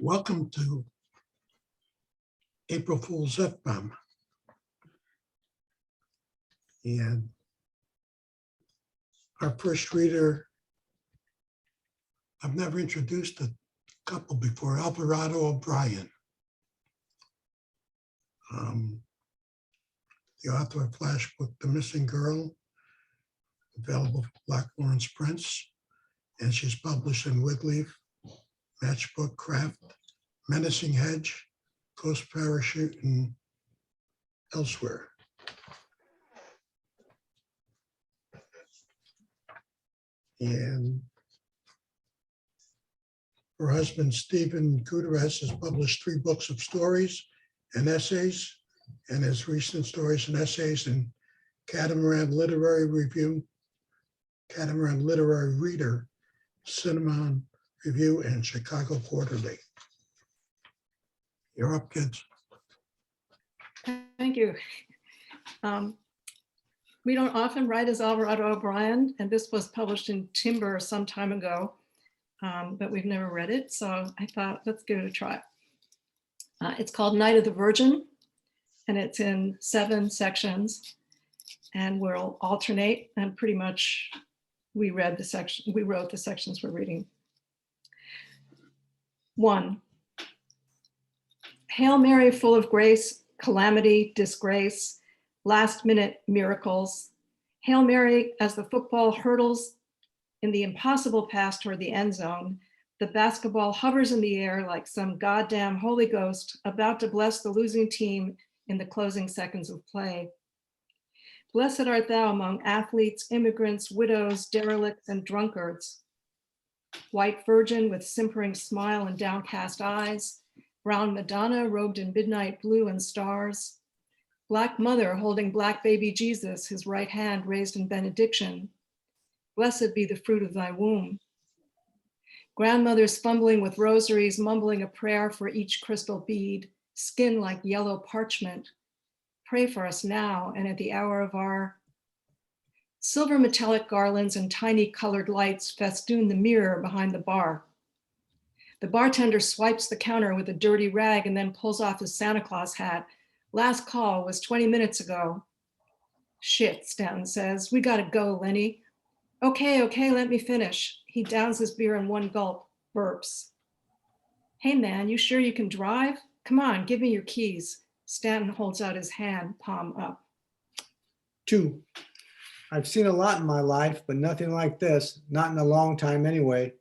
Welcome to April Fool's F-Bomb. And our first reader, I've never introduced a couple before, Alvarado O'Brien. The author of Flash book, The Missing Girl, available from Black Lawrence Prince, and she's published in Woodleaf, Matchbook, Craft, Menacing Hedge, Ghost Parachute, and elsewhere. And her husband, Stephen Gutierrez, has published 3 books of stories and essays, and his recent stories and essays in Catamaran Literary Review, Catamaran Literary Reader, Cinnamon Review, and Chicago Quarterly. You're up, kids. Thank you. We don't often write as Alvarado O'Brien, and this was published in Timber some time ago, but we've never read it. So I thought, let's give it a try. It's called Night of the Virgin, and it's in 7 sections, and we'll alternate, and pretty much we wrote the sections we're reading. 1. Hail Mary, full of grace, calamity, disgrace, last-minute miracles. Hail Mary, as the football hurdles in the impossible pass toward the end zone, the basketball hovers in the air like some goddamn Holy Ghost about to bless the losing team in the closing seconds of play. Blessed art thou among athletes, immigrants, widows, derelicts, and drunkards. White virgin with simpering smile and downcast eyes, brown Madonna robed in midnight blue and stars, Black mother holding black baby Jesus, his right hand raised in benediction. Blessed be the fruit of thy womb. Grandmothers fumbling with rosaries, mumbling a prayer for each crystal bead, skin like yellow parchment. Pray for us now and at the hour of our. Silver metallic garlands and tiny colored lights festoon the mirror behind the bar. The bartender swipes the counter with a dirty rag and then pulls off his Santa Claus hat. Last call was 20 minutes ago. Shit, Stanton says. We gotta go, Lenny. Okay, let me finish. He downs his beer in one gulp, burps. Hey man, you sure you can drive? Come on, give me your keys. Stanton holds out his hand, palm up. 2. I've seen a lot in my life, but nothing like this, not in a long time anyway.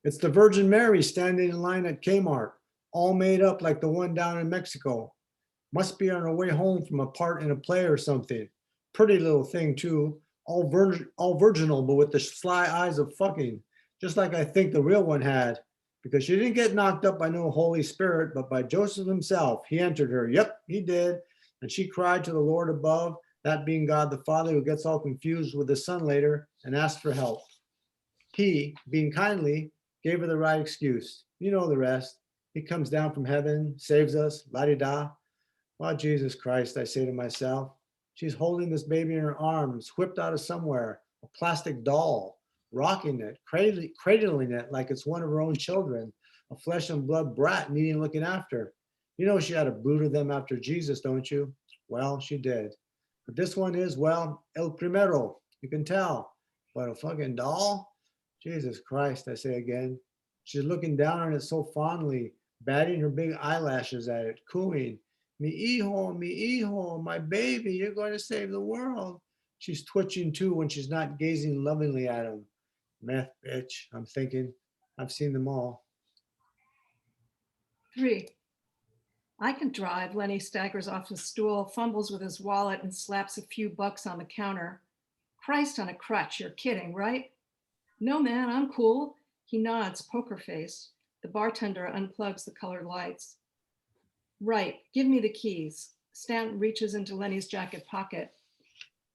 It's the Virgin Mary standing in line at Kmart, all made up like the one down in Mexico. Must be on her way home from a part in a play or something. Pretty little thing too, all virginal, but with the sly eyes of fucking, just like I think the real one had, because she didn't get knocked up by no Holy Spirit, but by Joseph himself. He entered her, yep, he did. And she cried to the Lord above, that being God the Father, who gets all confused with the Son later, and asked for help. He, being kindly, gave her the right excuse. You know the rest. He comes down from heaven, saves us, la-di-da. Well, Jesus Christ, I say to myself, she's holding this baby in her arms, whipped out of somewhere, a plastic doll, rocking it, cradling it like it's one of her own children, a flesh and blood brat needing looking after. You know she had a brood of them after Jesus, don't you? Well, she did. But this one is, well, el primero, you can tell. But a fucking doll? Jesus Christ, I say again. She's looking down on it so fondly, batting her big eyelashes at it, cooing, mi hijo, my baby, you're going to save the world. She's twitching too when she's not gazing lovingly at him. Meth bitch, I'm thinking. I've seen them all. 3. I can drive. Lenny staggers off his stool, fumbles with his wallet, and slaps a few bucks on the counter. Christ on a crutch, you're kidding, right? No, man, I'm cool. He nods, poker face. The bartender unplugs the colored lights. Right, give me the keys. Stanton reaches into Lenny's jacket pocket.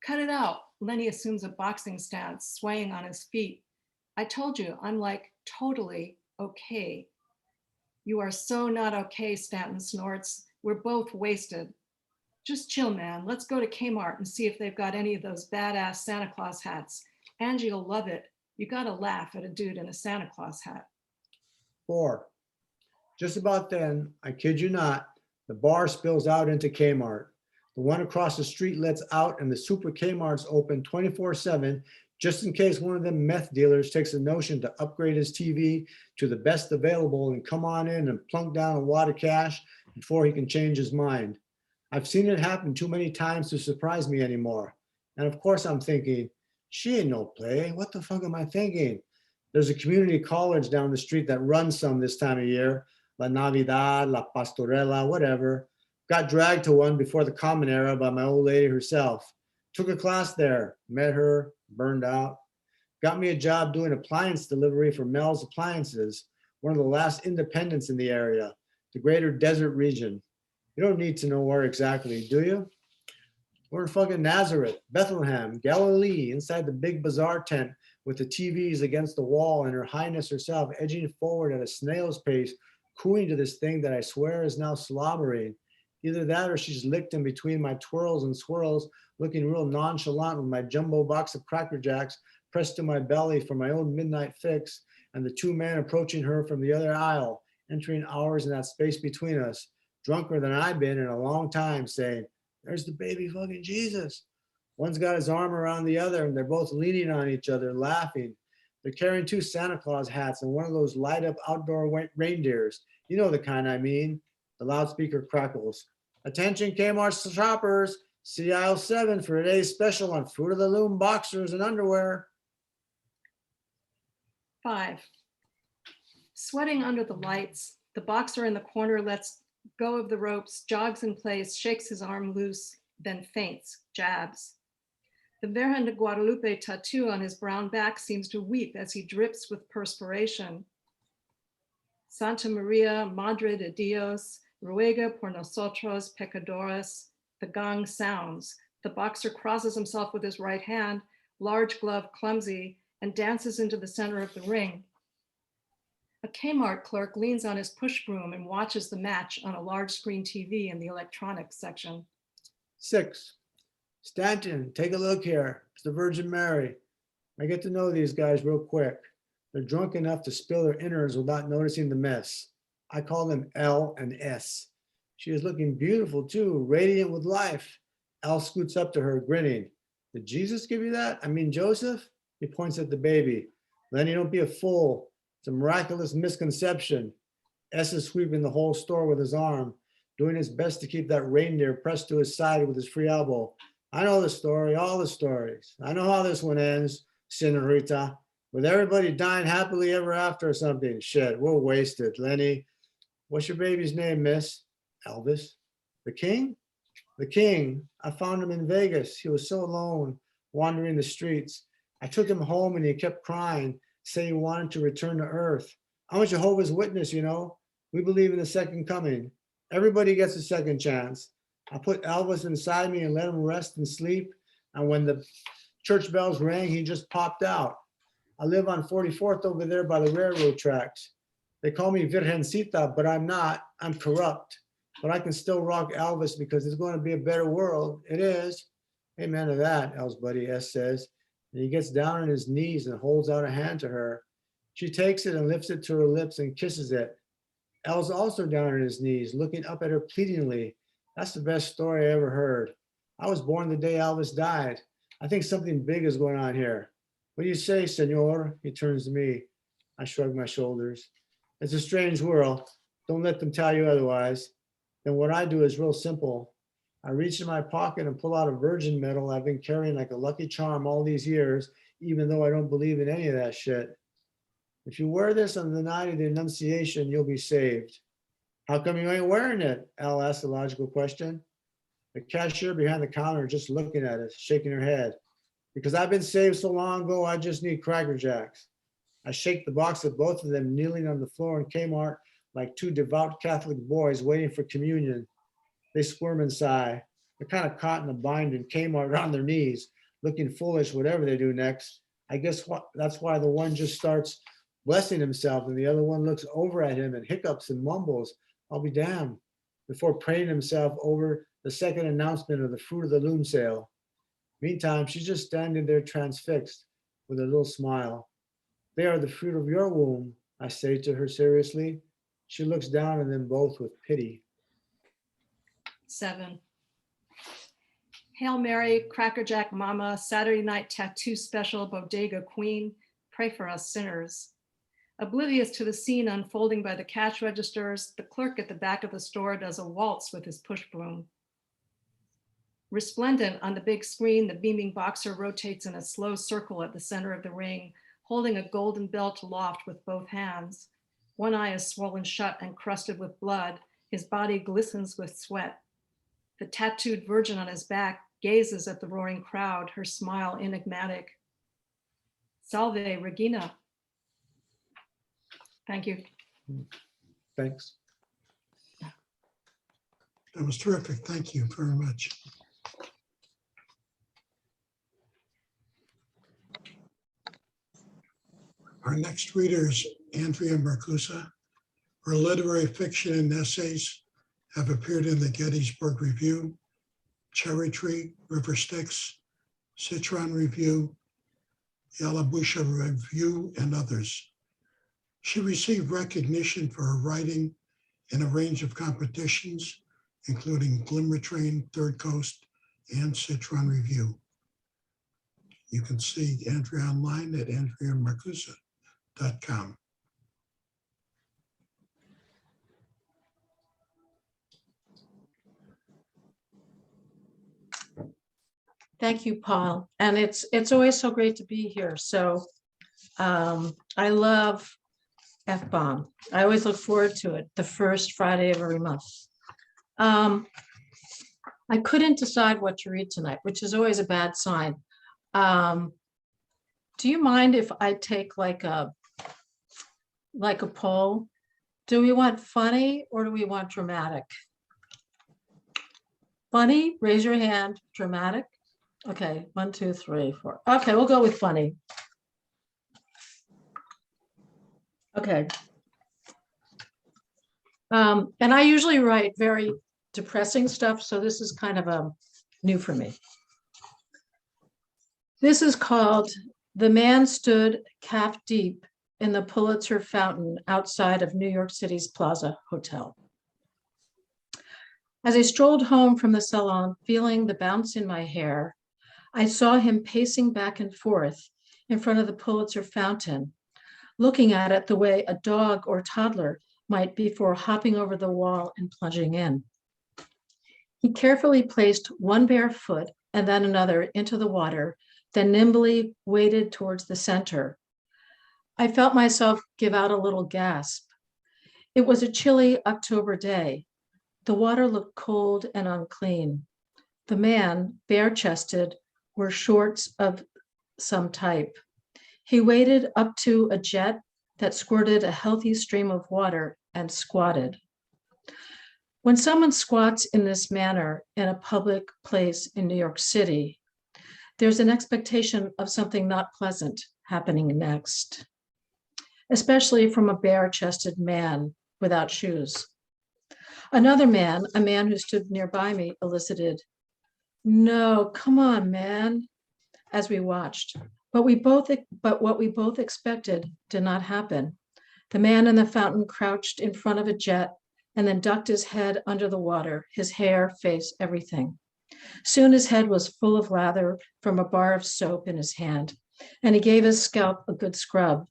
Cut it out. Lenny assumes a boxing stance, swaying on his feet. I told you, I'm like totally okay. You are so not okay, Stanton snorts. We're both wasted. Just chill, man. Let's go to Kmart and see if they've got any of those badass Santa Claus hats. Angie'll love it. You gotta laugh at a dude in a Santa Claus hat. 4. Just about then, I kid you not, the bar spills out into Kmart. The one across the street lets out and the super Kmart's open 24/7, just in case one of them meth dealers takes a notion to upgrade his TV to the best available and come on in and plunk down a wad of cash before he can change his mind. I've seen it happen too many times to surprise me anymore. And of course I'm thinking, she ain't no play. What the fuck am I thinking? There's a community college down the street that runs some this time of year. La Navidad, La Pastorela, whatever. Got dragged to one before the common era by my old lady herself. Took a class there, met her, burned out. Got me a job doing appliance delivery for Mel's Appliances, one of the last independents in the area, the greater desert region. You don't need to know where exactly, do you? We're in fucking Nazareth, Bethlehem, Galilee, inside the big bazaar tent with the TVs against the wall and her highness herself edging forward at a snail's pace, cooing to this thing that I swear is now slobbering. Either that or she's licked in between my twirls and swirls, looking real nonchalant with my jumbo box of Cracker Jacks pressed to my belly for my own midnight fix, and the two men approaching her from the other aisle, entering ours in that space between us, drunker than I've been in a long time, saying, "There's the baby fucking Jesus." One's got his arm around the other and they're both leaning on each other, laughing. They're carrying two Santa Claus hats and one of those light up outdoor reindeers. You know the kind I mean. The loudspeaker crackles. "Attention Kmart shoppers, see aisle 7 for today's special on Fruit of the Loom boxers and underwear." 5. Sweating under the lights, the boxer in the corner lets go of the ropes, jogs in place, shakes his arm loose, then faints, jabs. The Virgen de Guadalupe tattoo on his brown back seems to weep as he drips with perspiration. Santa Maria, Madre de Dios, ruega por nosotros pecadores. The gong sounds. The boxer crosses himself with his right hand, large glove clumsy, and dances into the center of the ring. A Kmart clerk leans on his push broom and watches the match on a large screen TV in the electronics section. 6. Stanton, take a look here. It's the Virgin Mary. I get to know these guys real quick. They're drunk enough to spill their innards without noticing the mess. I call them L and S. She is looking beautiful too, radiant with life. L scoots up to her, grinning. "Did Jesus give you that? I mean, Joseph?" He points at the baby. "Lenny, don't be a fool. It's a miraculous misconception." S is sweeping the whole store with his arm, doing his best to keep that reindeer pressed to his side with his free elbow. "I know the story, all the stories. I know how this one ends, senorita, with everybody dying happily ever after or something. Shit, we're wasted. Lenny, what's your baby's name, miss?" "Elvis." "The king?" "The king. I found him in Vegas. He was so alone, wandering the streets. I took him home and he kept crying, saying he wanted to return to earth. I'm a Jehovah's Witness, you know. We believe in the second coming. Everybody gets a second chance. I put Elvis inside me and let him rest and sleep. And when the church bells rang, he just popped out. I live on 44th over there by the railroad tracks. They call me Virgencita, but I'm not. I'm corrupt. But I can still rock Elvis because it's going to be a better world. It is." "Amen to that," El's buddy S says. And he gets down on his knees and holds out a hand to her. She takes it and lifts it to her lips and kisses it. El's also down on his knees, looking up at her pleadingly. That's the best story I ever heard. I was born the day Elvis died. I think something big is going on here. "What do you say, senor?" He turns to me. I shrug my shoulders. "It's a strange world. Don't let them tell you otherwise." Then what I do is real simple. I reach in my pocket and pull out a virgin medal I've been carrying like a lucky charm all these years, even though I don't believe in any of that shit. "If you wear this on the night of the Annunciation, you'll be saved." "How come you ain't wearing it?" Al asked a logical question. The cashier behind the counter just looking at us, shaking her head. "Because I've been saved so long ago, I just need Cracker Jacks." I shake the box of both of them kneeling on the floor in Kmart like two devout Catholic boys waiting for communion. They squirm and sigh. They're kind of caught in a bind in Kmart on their knees, looking foolish whatever they do next. I guess that's why the one just starts blessing himself and the other one looks over at him and hiccups and mumbles, "I'll be damned," before praying himself over the second announcement of the Fruit of the Loom sale. Meantime, she's just standing there transfixed with a little smile. "They are the fruit of your womb. I say to her seriously. She looks down at them both with pity. 7. Hail Mary, Cracker Jack Mama, Saturday Night Tattoo Special, Bodega Queen, pray for us sinners. Oblivious to the scene unfolding by the cash registers, the clerk at the back of the store does a waltz with his push broom. Resplendent on the big screen, the beaming boxer rotates in a slow circle at the center of the ring, holding a golden belt aloft with both hands. One eye is swollen shut and crusted with blood. His body glistens with sweat. The tattooed virgin on his back gazes at the roaring crowd, her smile enigmatic. Salve, Regina. Thank you. Thanks. That was terrific. Thank you very much. Our next reader is Andrea Marcusa. Her literary fiction and essays have appeared in the Gettysburg Review, Cherry Tree, River Styx, Citron Review, Yalabusha Review, and others. She received recognition for her writing in a range of competitions, including Glimmer Train, Third Coast, and Citron Review. You can see Andrea online at andreamarcusa.com. Thank you, Paul. And it's always so great to be here. So I love F-Bomb. I always look forward to it, the first Friday of every month. I couldn't decide what to read tonight, which is always a bad sign. Do you mind if I take like a poll? Do we want funny or do we want dramatic? Funny, raise your hand. Dramatic? Okay, 1, 2, 3, 4. Okay, we'll go with funny. Okay. And I usually write very depressing stuff, so this is kind of new for me. This is called The Man Stood Calf Deep in the Pulitzer Fountain outside of New York City's Plaza Hotel. As I strolled home from the salon, feeling the bounce in my hair, I saw him pacing back and forth in front of the Pulitzer Fountain, looking at it the way a dog or toddler might before hopping over the wall and plunging in. He carefully placed one bare foot and then another into the water, then nimbly waded towards the center. I felt myself give out a little gasp. It was a chilly October day. The water looked cold and unclean. The man, bare-chested, wore shorts of some type. He waded up to a jet that squirted a healthy stream of water and squatted. When someone squats in this manner in a public place in New York City, there's an expectation of something not pleasant happening next, especially from a bare-chested man without shoes. Another man, a man who stood nearby me, elicited, "No, come on, man," as we watched. But what we both expected did not happen. The man in the fountain crouched in front of a jet and then ducked his head under the water, his hair, face, everything. Soon his head was full of lather from a bar of soap in his hand, and he gave his scalp a good scrub,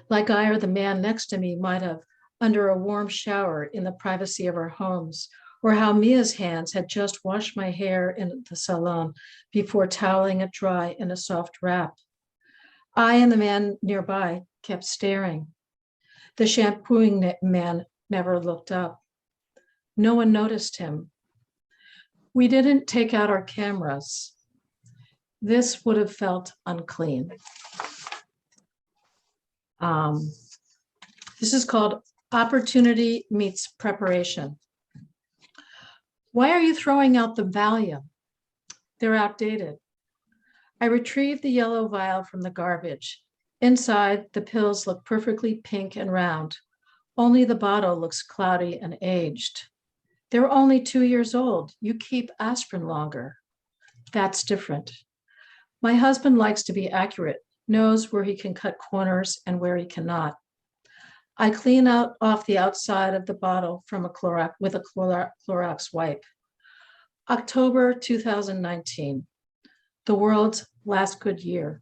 like I or the man next to me might have under a warm shower in the privacy of our homes, or how Mia's hands had just washed my hair in the salon before toweling it dry in a soft wrap. I and the man nearby kept staring. The shampooing man never looked up. No one noticed him. We didn't take out our cameras. This would have felt unclean. This is called Opportunity Meets Preparation. Why are you throwing out the Valium? They're outdated. I retrieved the yellow vial from the garbage. Inside, the pills look perfectly pink and round. Only the bottle looks cloudy and aged. They're only 2 years old. You keep aspirin longer. That's different. My husband likes to be accurate, knows where he can cut corners and where he cannot. I clean out off the outside of the bottle from a Clorox wipe. October 2019, the world's last good year.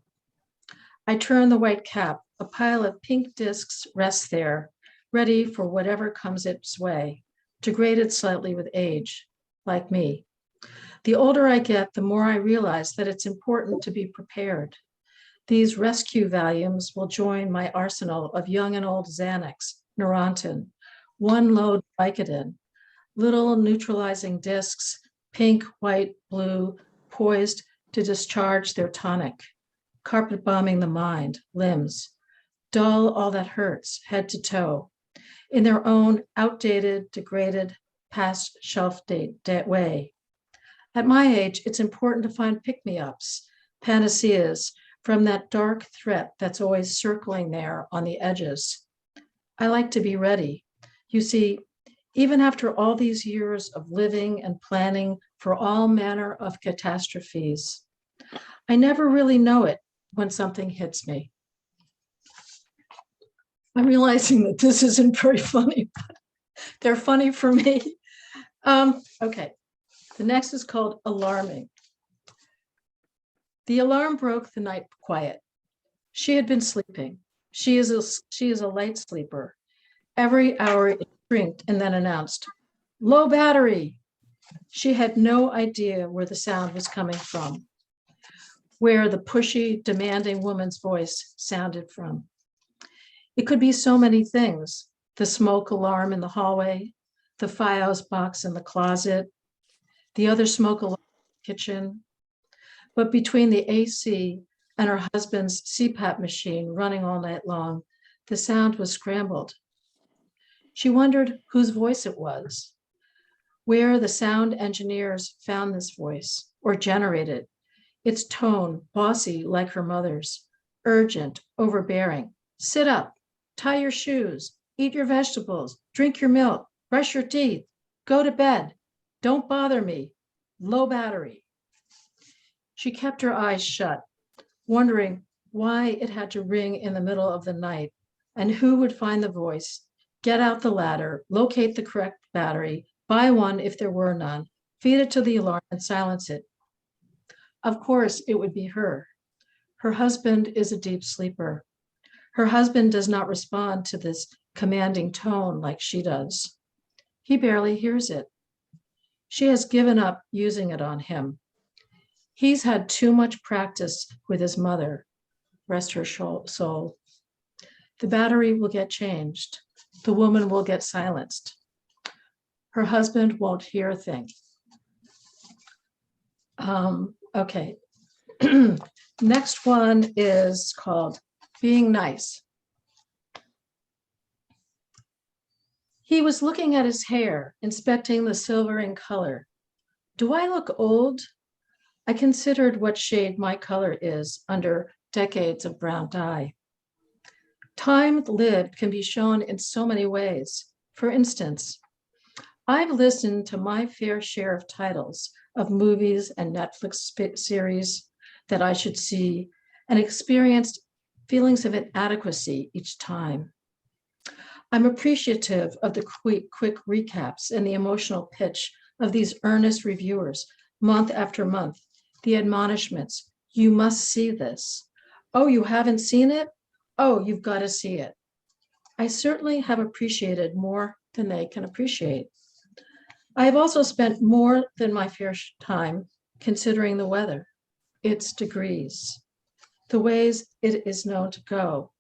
I turn the white cap. A pile of pink discs rests there, ready for whatever comes its way, degraded slightly with age, like me. The older I get, the more I realize that it's important to be prepared. These rescue volumes will join my arsenal of young and old Xanax, Neurontin, one load Vicodin, little neutralizing discs, pink, white, blue, poised to discharge their tonic, carpet bombing the mind, limbs, dull all that hurts, head to toe, in their own outdated, degraded, past shelf date way. At my age, it's important to find pick-me-ups, panaceas from that dark threat that's always circling there on the edges. I like to be ready. You see, even after all these years of living and planning for all manner of catastrophes, I never really know it when something hits me. I'm realizing that this isn't very funny, but they're funny for me. Okay, the next is called alarming. The alarm broke the night quiet. She had been sleeping. She is a light sleeper. Every hour it blinked and then announced, low battery. She had no idea where the sound was coming from, where the pushy, demanding woman's voice sounded from. It could be so many things: the smoke alarm in the hallway, the Fios box in the closet, the other smoke alarm in the kitchen. But between the AC and her husband's CPAP machine running all night long, the sound was scrambled. She wondered whose voice it was, where the sound engineers found this voice or generated its tone, bossy like her mother's, urgent, overbearing. Sit up, tie your shoes, eat your vegetables, drink your milk, brush your teeth, go to bed, don't bother me, low battery. She kept her eyes shut, wondering why it had to ring in the middle of the night and who would find the voice, get out the ladder, locate the correct battery, buy one if there were none, feed it to the alarm and silence it. Of course, it would be her. Her husband is a deep sleeper. Her husband does not respond to this commanding tone like she does. He barely hears it. She has given up using it on him. He's had too much practice with his mother, rest her soul. The battery will get changed. The woman will get silenced. Her husband won't hear a thing. Okay. Next one is called Being Nice. He was looking at his hair, inspecting the silvering color. Do I look old? I considered what shade my color is under decades of brown dye. Time lived can be shown in so many ways. For instance, I've listened to my fair share of titles of movies and Netflix series that I should see and experienced feelings of inadequacy each time. I'm appreciative of the quick recaps and the emotional pitch of these earnest reviewers month after month, the admonishments, you must see this. Oh, you haven't seen it? Oh, you've got to see it. I certainly have appreciated more than they can appreciate. I have also spent more than my fair time considering the weather, its degrees, the ways it is known to go,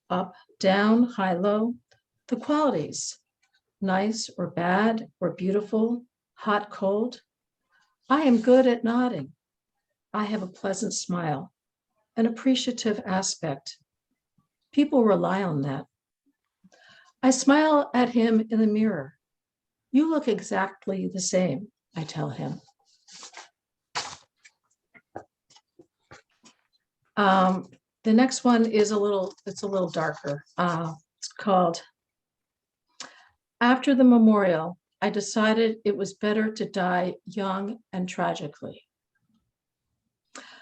up, down, high, low, the qualities, nice or bad or beautiful, hot, cold. I am good at nodding. I have a pleasant smile, an appreciative aspect. People rely on that. I smile at him in the mirror. You look exactly the same, I tell him. The next one is a little darker. It's called, After the Memorial, I decided it was better to die young and tragically.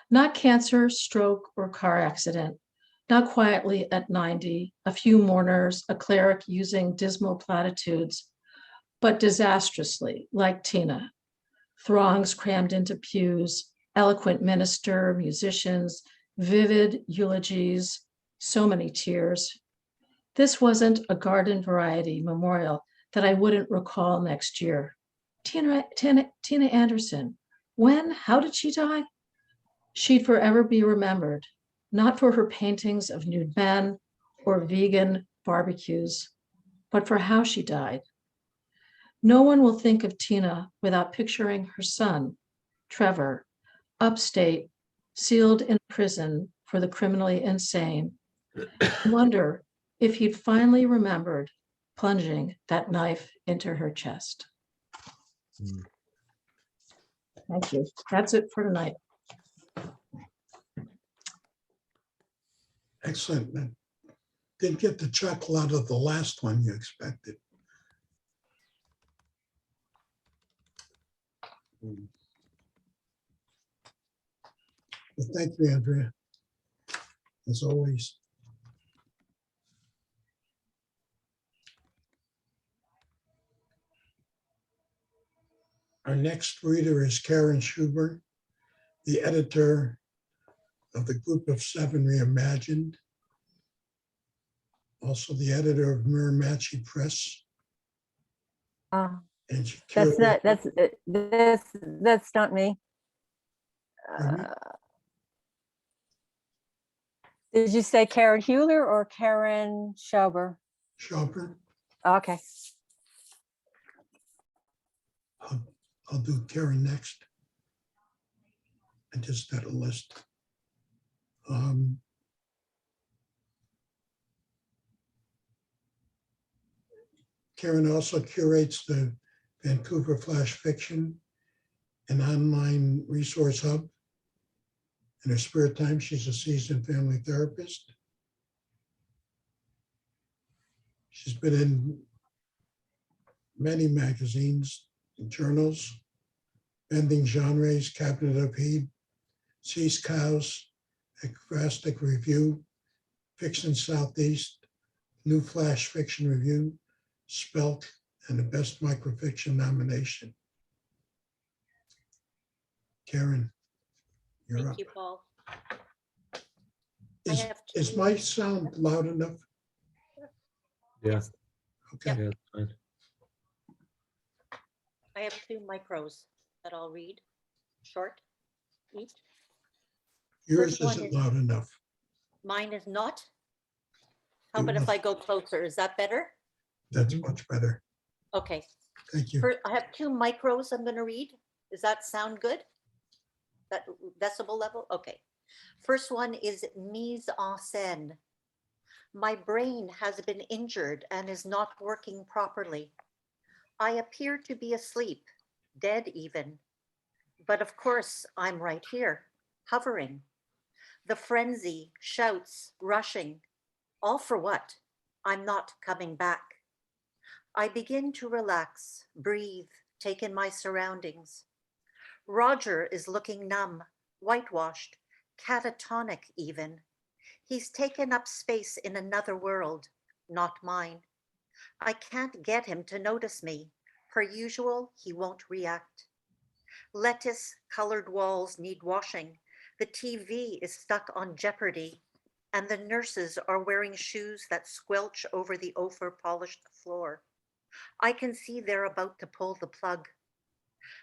Not cancer, stroke, or car accident, not quietly at 90, a few mourners, a cleric using dismal platitudes, but disastrously, like Tina. Throngs crammed into pews, eloquent minister, musicians, vivid eulogies, so many tears. This wasn't a garden variety memorial that I wouldn't recall next year. Tina Anderson, when, how did she die? She'd forever be remembered, not for her paintings of nude men or vegan barbecues, but for how she died. No one will think of Tina without picturing her son, Trevor, upstate, sealed in prison for the criminally insane. I wonder if he'd finally remembered plunging that knife into her chest. Thank you. That's it for tonight. Excellent. Man. Didn't get the chuckle out of the last one you expected. Well, thank you, Andrea, as always. Our next reader is Karen Schubert, the editor of the Group of Seven Reimagined, also the editor of Miramachi Press. And she That's not, curated- that's not me. Pardon me? Did you say Karen Hewler or Karen Schauber? Schubert. Okay. I'll do Karen next. I just got a list. Karen also curates the Vancouver Flash Fiction, an online resource hub. In her spare time, she's a seasoned family therapist. She's been in many magazines and journals, Bending Genres, Cabinet of Heed, Seas Cows, Ekphrastic Review, Fiction Southeast, New Flash Fiction Review, Spelk, and the Best Microfiction nomination. Karen, you're Thank up. you, Paul. Is, have is two- my sound loud enough? Yeah, Okay, yeah, it's fine. I have two micros that I'll read, short each. yours first one isn't is- loud enough. Mine is not. How It about if was- I go closer? Is that better? That's much better. Okay. Thank you. I have two micros I'm going to read. Does that sound good? That decibel level? Okay. First one is mise en scène. My brain has been injured and is not working properly. I appear to be asleep, dead even. But of course, I'm right here, hovering. The frenzy, shouts, rushing. All for what? I'm not coming back. I begin to relax, breathe, take in my surroundings. Roger is looking numb, whitewashed, catatonic even. He's taken up space in another world, not mine. I can't get him to notice me. Per usual, he won't react. Lettuce-colored walls need washing. The TV is stuck on Jeopardy, and the nurses are wearing shoes that squelch over the Ophir-polished floor. I can see they're about to pull the plug,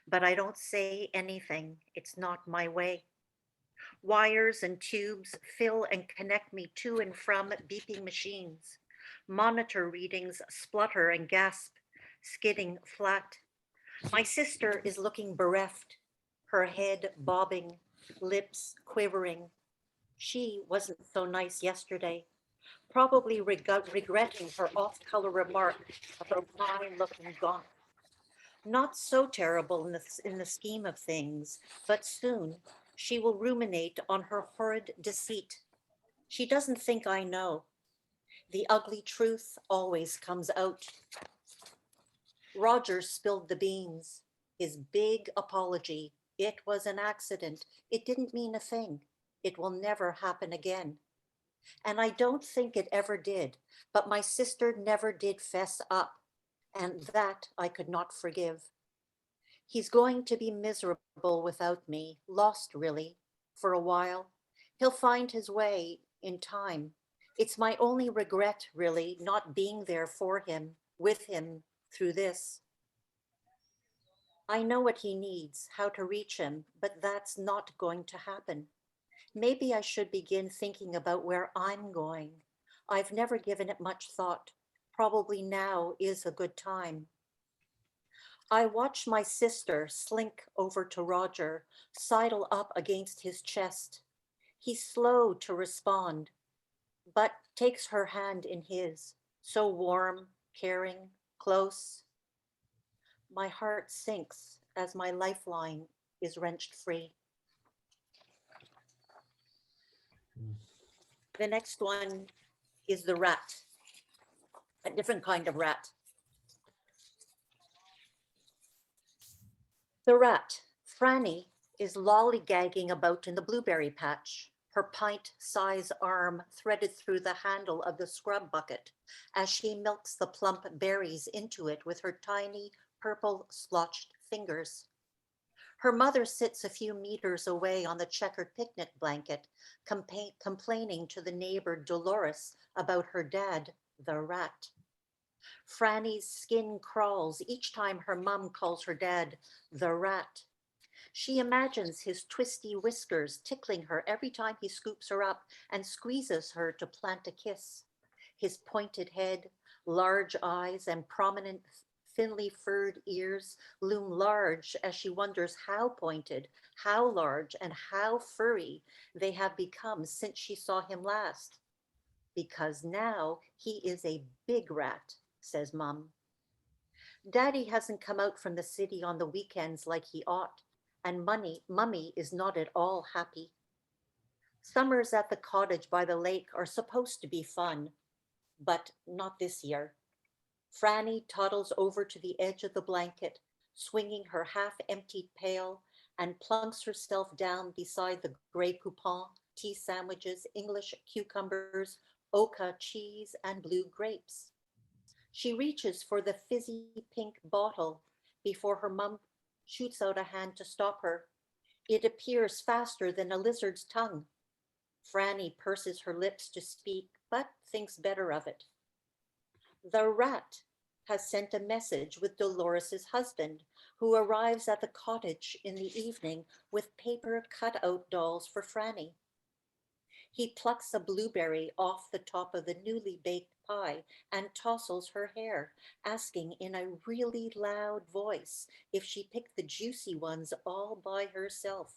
but I don't say anything. It's not my way. Wires and tubes fill and connect me to and from beeping machines. Monitor readings splutter and gasp, skidding flat. My sister is looking bereft, her head bobbing, lips quivering. She wasn't so nice yesterday, probably regretting her off-color remark about mine looking gaunt. Not so terrible in the scheme of things, but soon she will ruminate on her horrid deceit. She doesn't think I know. The ugly truth always comes out. Roger spilled the beans. His big apology. It was an accident. It didn't mean a thing. It will never happen again. And I don't think it ever did, but my sister never did fess up, and that I could not forgive. He's going to be miserable without me, lost really, for a while. He'll find his way in time. It's my only regret, really, not being there for him, with him through this. I know what he needs, how to reach him, but that's not going to happen. Maybe I should begin thinking about where I'm going. I've never given it much thought. Probably now is a good time. I watch my sister slink over to Roger, sidle up against his chest. He's slow to respond, but takes her hand in his, so warm, caring, close. My heart sinks as my lifeline is wrenched free. The next one is the rat, a different kind of rat. The rat, Franny, is lollygagging about in the blueberry patch, her pint-size arm threaded through the handle of the scrub bucket as she milks the plump berries into it with her tiny purple splotched fingers. Her mother sits a few meters away on the checkered picnic blanket, complaining to the neighbor Dolores about her dad, the rat. Franny's skin crawls each time her mom calls her dad the rat. She imagines his twisty whiskers tickling her every time he scoops her up and squeezes her to plant a kiss. His pointed head, large eyes, and prominent, thinly furred ears loom large as she wonders how pointed, how large, and how furry they have become since she saw him last. Because now he is a big rat, says Mum. Daddy hasn't come out from the city on the weekends like he ought, and Mummy is not at all happy. Summers at the cottage by the lake are supposed to be fun, but not this year. Franny toddles over to the edge of the blanket, swinging her half-emptied pail, and plunks herself down beside the Grey Poupon, tea sandwiches, English cucumbers, Oka cheese, and blue grapes. She reaches for the fizzy pink bottle before her mum shoots out a hand to stop her. It appears faster than a lizard's tongue. Franny purses her lips to speak, but thinks better of it. The rat has sent a message with Dolores's husband, who arrives at the cottage in the evening with paper cutout dolls for Franny. He plucks a blueberry off the top of the newly baked pie and tousles her hair, asking in a really loud voice if she picked the juicy ones all by herself.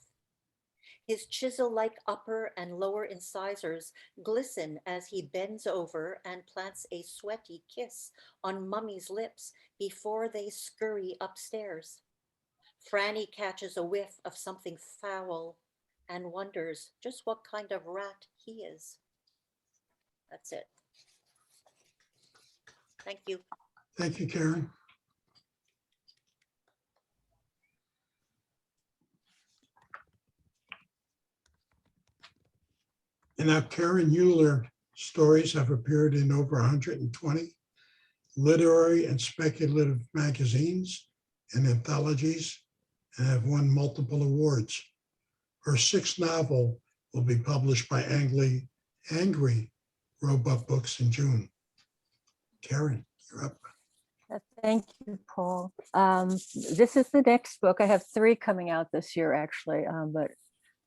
His chisel-like upper and lower incisors glisten as he bends over and plants a sweaty kiss on Mummy's lips before they scurry upstairs. Franny catches a whiff of something foul and wonders just what kind of rat he is. That's it. Thank you. Thank you, Karen. And now Karen Euler stories have appeared in over 120 literary and speculative magazines and anthologies and have won multiple awards. Her sixth novel will be published by Angry Robot Books in June. Karen, you're up. Thank you, Paul. This is the next book. I have 3 coming out this year, actually, but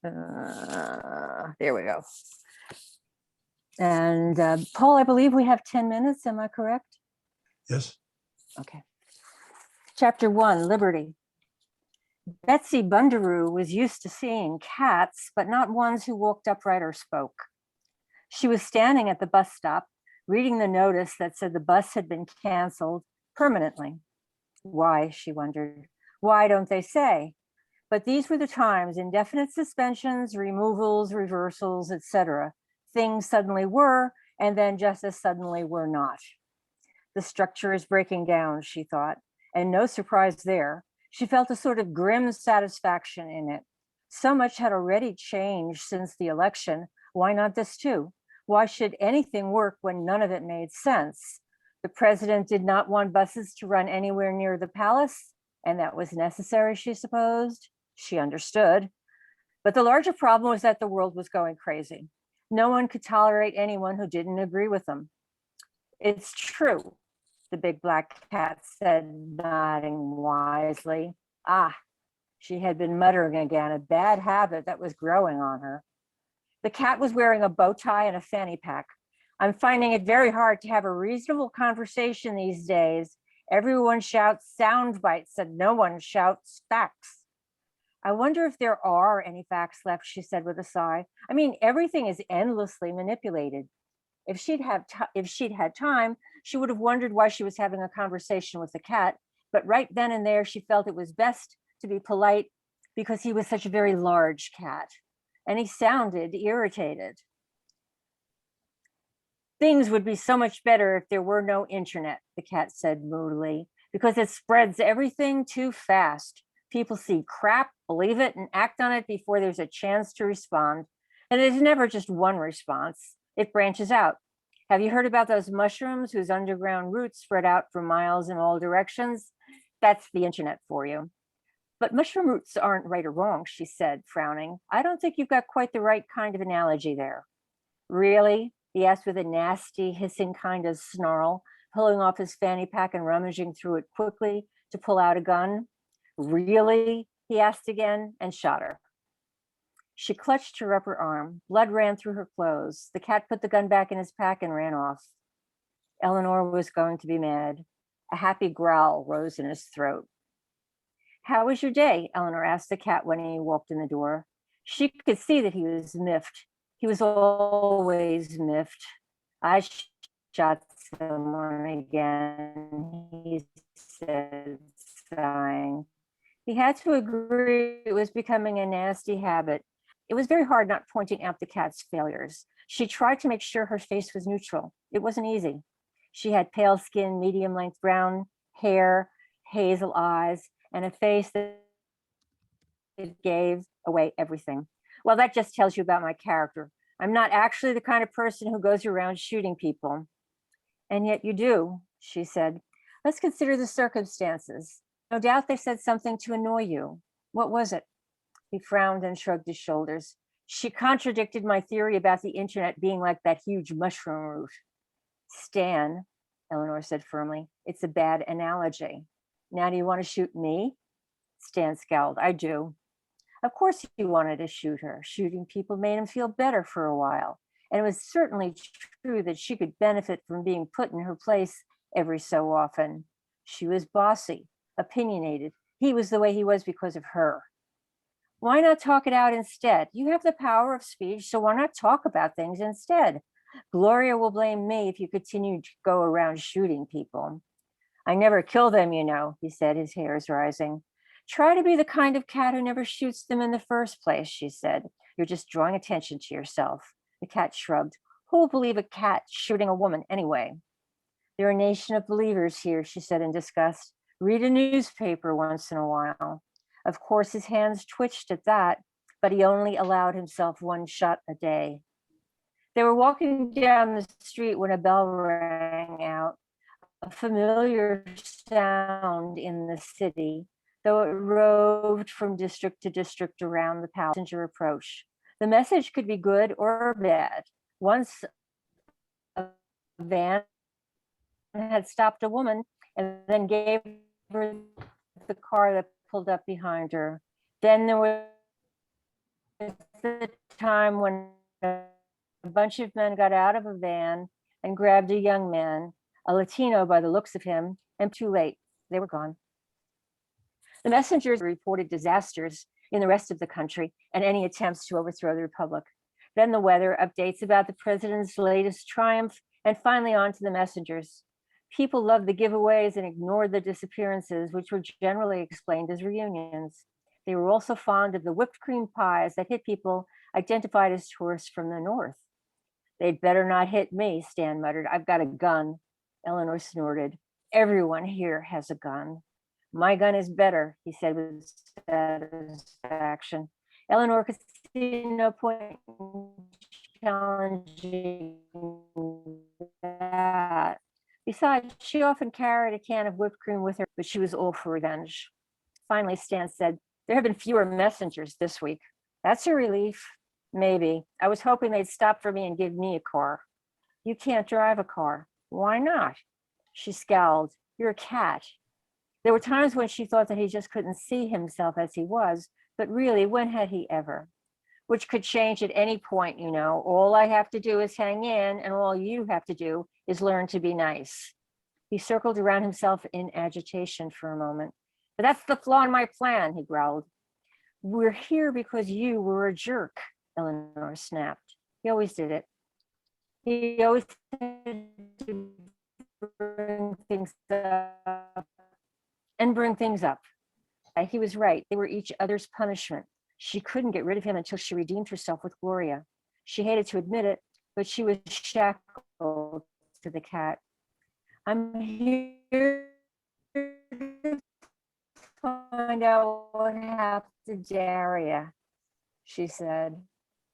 there we go. And Paul, I believe we have 10 minutes. Am I correct? Yes. Okay. Chapter 1, Liberty. Betsy Bundaroo was used to seeing cats, but not ones who walked upright or spoke. She was standing at the bus stop, reading the notice that said the bus had been canceled permanently. Why, she wondered. Why don't they say? But these were the times: indefinite suspensions, removals, reversals, etc. Things suddenly were, and then just as suddenly were not. The structure is breaking down, she thought, and no surprise there. She felt a sort of grim satisfaction in it. So much had already changed since the election. Why not this too? Why should anything work when none of it made sense? The president did not want buses to run anywhere near the palace, and that was necessary, she supposed. She understood. But the larger problem was that the world was going crazy. No one could tolerate anyone who didn't agree with them. It's true, the big black cat said, nodding wisely. Ah, she had been muttering again, a bad habit that was growing on her. The cat was wearing a bow tie and a fanny pack. I'm finding it very hard to have a reasonable conversation these days. Everyone shouts sound bites and no one shouts facts. I wonder if there are any facts left, she said with a sigh. I mean, everything is endlessly manipulated. If she'd had time, she would have wondered why she was having a conversation with the cat. But right then and there, she felt it was best to be polite because he was such a very large cat. And he sounded irritated. Things would be so much better if there were no internet, the cat said moodily, because it spreads everything too fast. People see crap, believe it, and act on it before there's a chance to respond. And there's never just one response. It branches out. Have you heard about those mushrooms whose underground roots spread out for miles in all directions? That's the internet for you. But mushroom roots aren't right or wrong, she said, frowning. I don't think you've got quite the right kind of analogy there. Really? He asked with a nasty, hissing kind of snarl, pulling off his fanny pack and rummaging through it quickly to pull out a gun. Really? He asked again and shot her. She clutched her upper arm. Blood ran through her clothes. The cat put the gun back in his pack and ran off. Eleanor was going to be mad. A happy growl rose in his throat. How was your day? Eleanor asked the cat when he walked in the door. She could see that he was miffed. He was always miffed. I shot someone again, he said, sighing. He had to agree it was becoming a nasty habit. It was very hard not pointing out the cat's failures. She tried to make sure her face was neutral. It wasn't easy. She had pale skin, medium-length brown hair, hazel eyes, and a face that gave away everything. Well, that just tells you about my character. I'm not actually the kind of person who goes around shooting people. And yet you do, she said. Let's consider the circumstances. No doubt they said something to annoy you. What was it? He frowned and shrugged his shoulders. She contradicted my theory about the internet being like that huge mushroom root. Stan, Eleanor said firmly, it's a bad analogy. Now do you want to shoot me? Stan scowled. I do. Of course he wanted to shoot her. Shooting people made him feel better for a while. And it was certainly true that she could benefit from being put in her place every so often. She was bossy, opinionated. He was the way he was because of her. Why not talk it out instead? You have the power of speech, so why not talk about things instead? Gloria will blame me if you continue to go around shooting people. I never kill them, you know, he said, his hairs rising. Try to be the kind of cat who never shoots them in the first place, she said. You're just drawing attention to yourself. The cat shrugged. Who will believe a cat shooting a woman anyway? They're a nation of believers here, she said in disgust. Read a newspaper once in a while. Of course, his hands twitched at that, but he only allowed himself one shot a day. They were walking down the street when a bell rang out, a familiar sound in the city, though it roved from district to district around the passenger approach. The message could be good or bad. Once a van had stopped a woman and then gave her the car that pulled up behind her. Then there was the time when a bunch of men got out of a van and grabbed a young man, a Latino by the looks of him, and too late, they were gone. The messengers reported disasters in the rest of the country and any attempts to overthrow the republic. Then the weather, updates about the president's latest triumph, and finally on to the messengers. People loved the giveaways and ignored the disappearances, which were generally explained as reunions. They were also fond of the whipped cream pies that hit people identified as tourists from the north. They'd better not hit me, Stan muttered. I've got a gun. Eleanor snorted. Everyone here has a gun. My gun is better, he said with satisfaction. Eleanor could see no point in challenging that. Besides, she often carried a can of whipped cream with her, but she was all for revenge. Finally, Stan said, "There have been fewer messengers this week." "That's a relief." "Maybe. I was hoping they'd stop for me and give me a car." "You can't drive a car." "Why not?" She scowled. "You're a cat." There were times when she thought that he just couldn't see himself as he was, but really, when had he ever? Which could change at any point, you know. All I have to do is hang in, and all you have to do is learn to be nice. He circled around himself in agitation for a moment. "But that's the flaw in my plan," he growled. "We're here because you were a jerk," Eleanor snapped. He always did it. He always had to bring things up and bring things up. He was right. They were each other's punishment. She couldn't get rid of him until she redeemed herself with Gloria. She hated to admit it, but she was shackled to the cat. "I'm here to find out what happened to Daria," she said.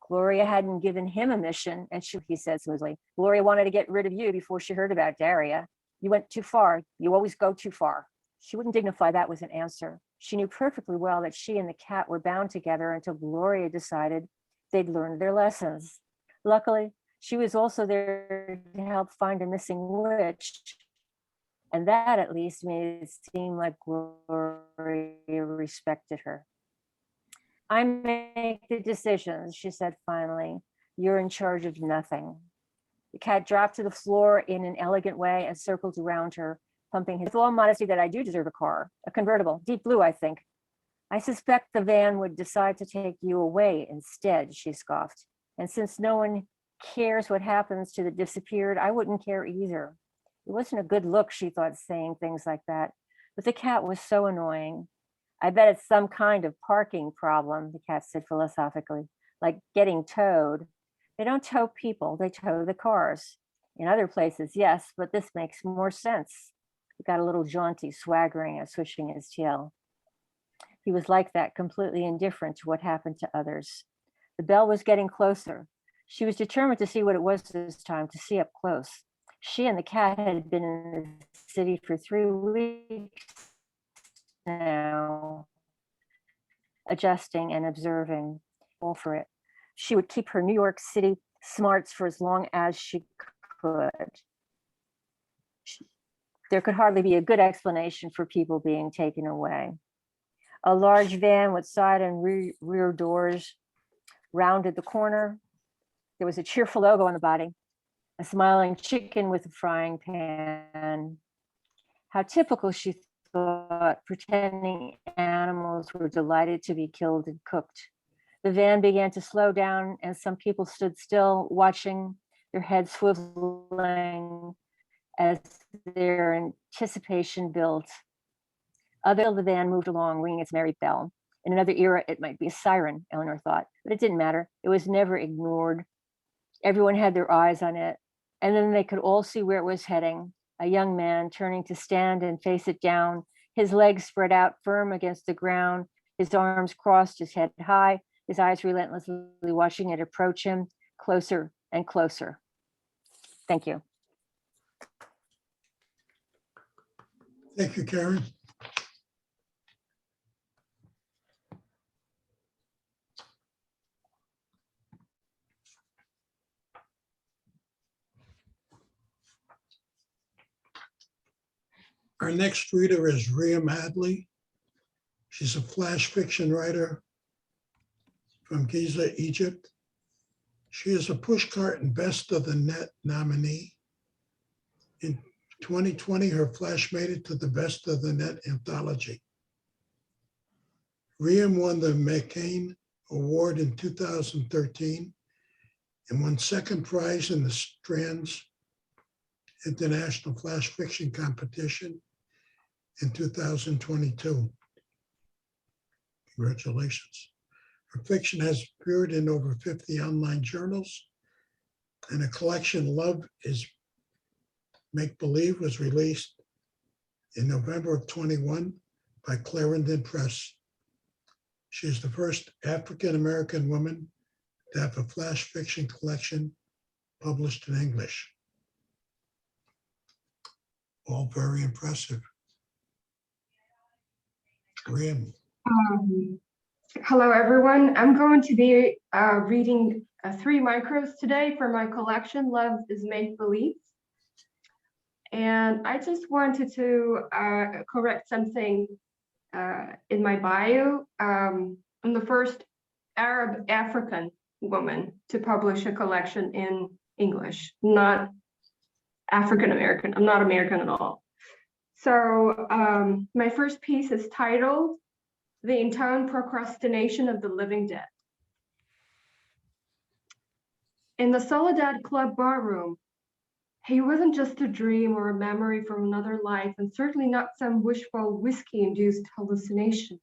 Gloria hadn't given him a mission, and he said smoothly, "Gloria wanted to get rid of you before she heard about Daria. You went too far. You always go too far." She wouldn't dignify that with an answer. She knew perfectly well that she and the cat were bound together until Gloria decided they'd learned their lessons. Luckily, she was also there to help find a missing witch, and that at least made it seem like Gloria respected her. "I make the decisions," she said finally. "You're in charge of nothing." The cat dropped to the floor in an elegant way and circled around her, pumping his. "With all modesty, that I do deserve a car, a convertible, deep blue, I think." "I suspect the van would decide to take you away instead," she scoffed. "And since no one cares what happens to the disappeared, I wouldn't care either." It wasn't a good look, she thought, saying things like that, but the cat was so annoying. "I bet it's some kind of parking problem," the cat said philosophically, "like getting towed. They don't tow people, they tow the cars. In other places, yes, but this makes more sense." He got a little jaunty, swaggering and swishing his tail. He was like that, completely indifferent to what happened to others. The bell was getting closer. She was determined to see what it was this time, to see up close. She and the cat had been in the city for 3 weeks now, adjusting and observing. All for it. She would keep her New York City smarts for as long as she could. There could hardly be a good explanation for people being taken away. A large van with side and rear doors rounded the corner. There was a cheerful logo on the body, a smiling chicken with a frying pan. How typical, she thought, pretending animals were delighted to be killed and cooked. The van began to slow down, and some people stood still, watching, their heads swiveling as their anticipation built. The van moved along, ringing its merry bell. In another era, it might be a siren, Eleanor thought, but it didn't matter. It was never ignored. Everyone had their eyes on it, and then they could all see where it was heading. A young man turning to stand and face it down, his legs spread out firm against the ground, his arms crossed, his head high, his eyes relentlessly watching it approach him closer and closer. Thank you. Thank you, Karen. Our next reader is Rhiam Hadley. She's a flash fiction writer from Giza, Egypt. She is a Pushcart and Best of the Net nominee. In 2020, her flash made it to the Best of the Net anthology. Rhiam won the McCain Award in 2013 and won second prize in the Strands International Flash Fiction Competition in 2022. Congratulations. Her fiction has appeared in over 50 online journals, and a collection, Love is Make Believe, was released in November of 21 by Clarendon Press. She is the first African-American woman to have a flash fiction collection published in English. All very impressive. Graham, Hello, everyone. I'm going to be reading 3 micros today for my collection, Love is Make Believe. And I just wanted to correct something in my bio. I'm the first Arab African woman to publish a collection in English, not African American. I'm not American at all. So my first piece is titled The Intoned Procrastination of the Living Dead. In the Soledad Club barroom, he wasn't just a dream or a memory from another life, and certainly not some wishful whiskey-induced hallucination.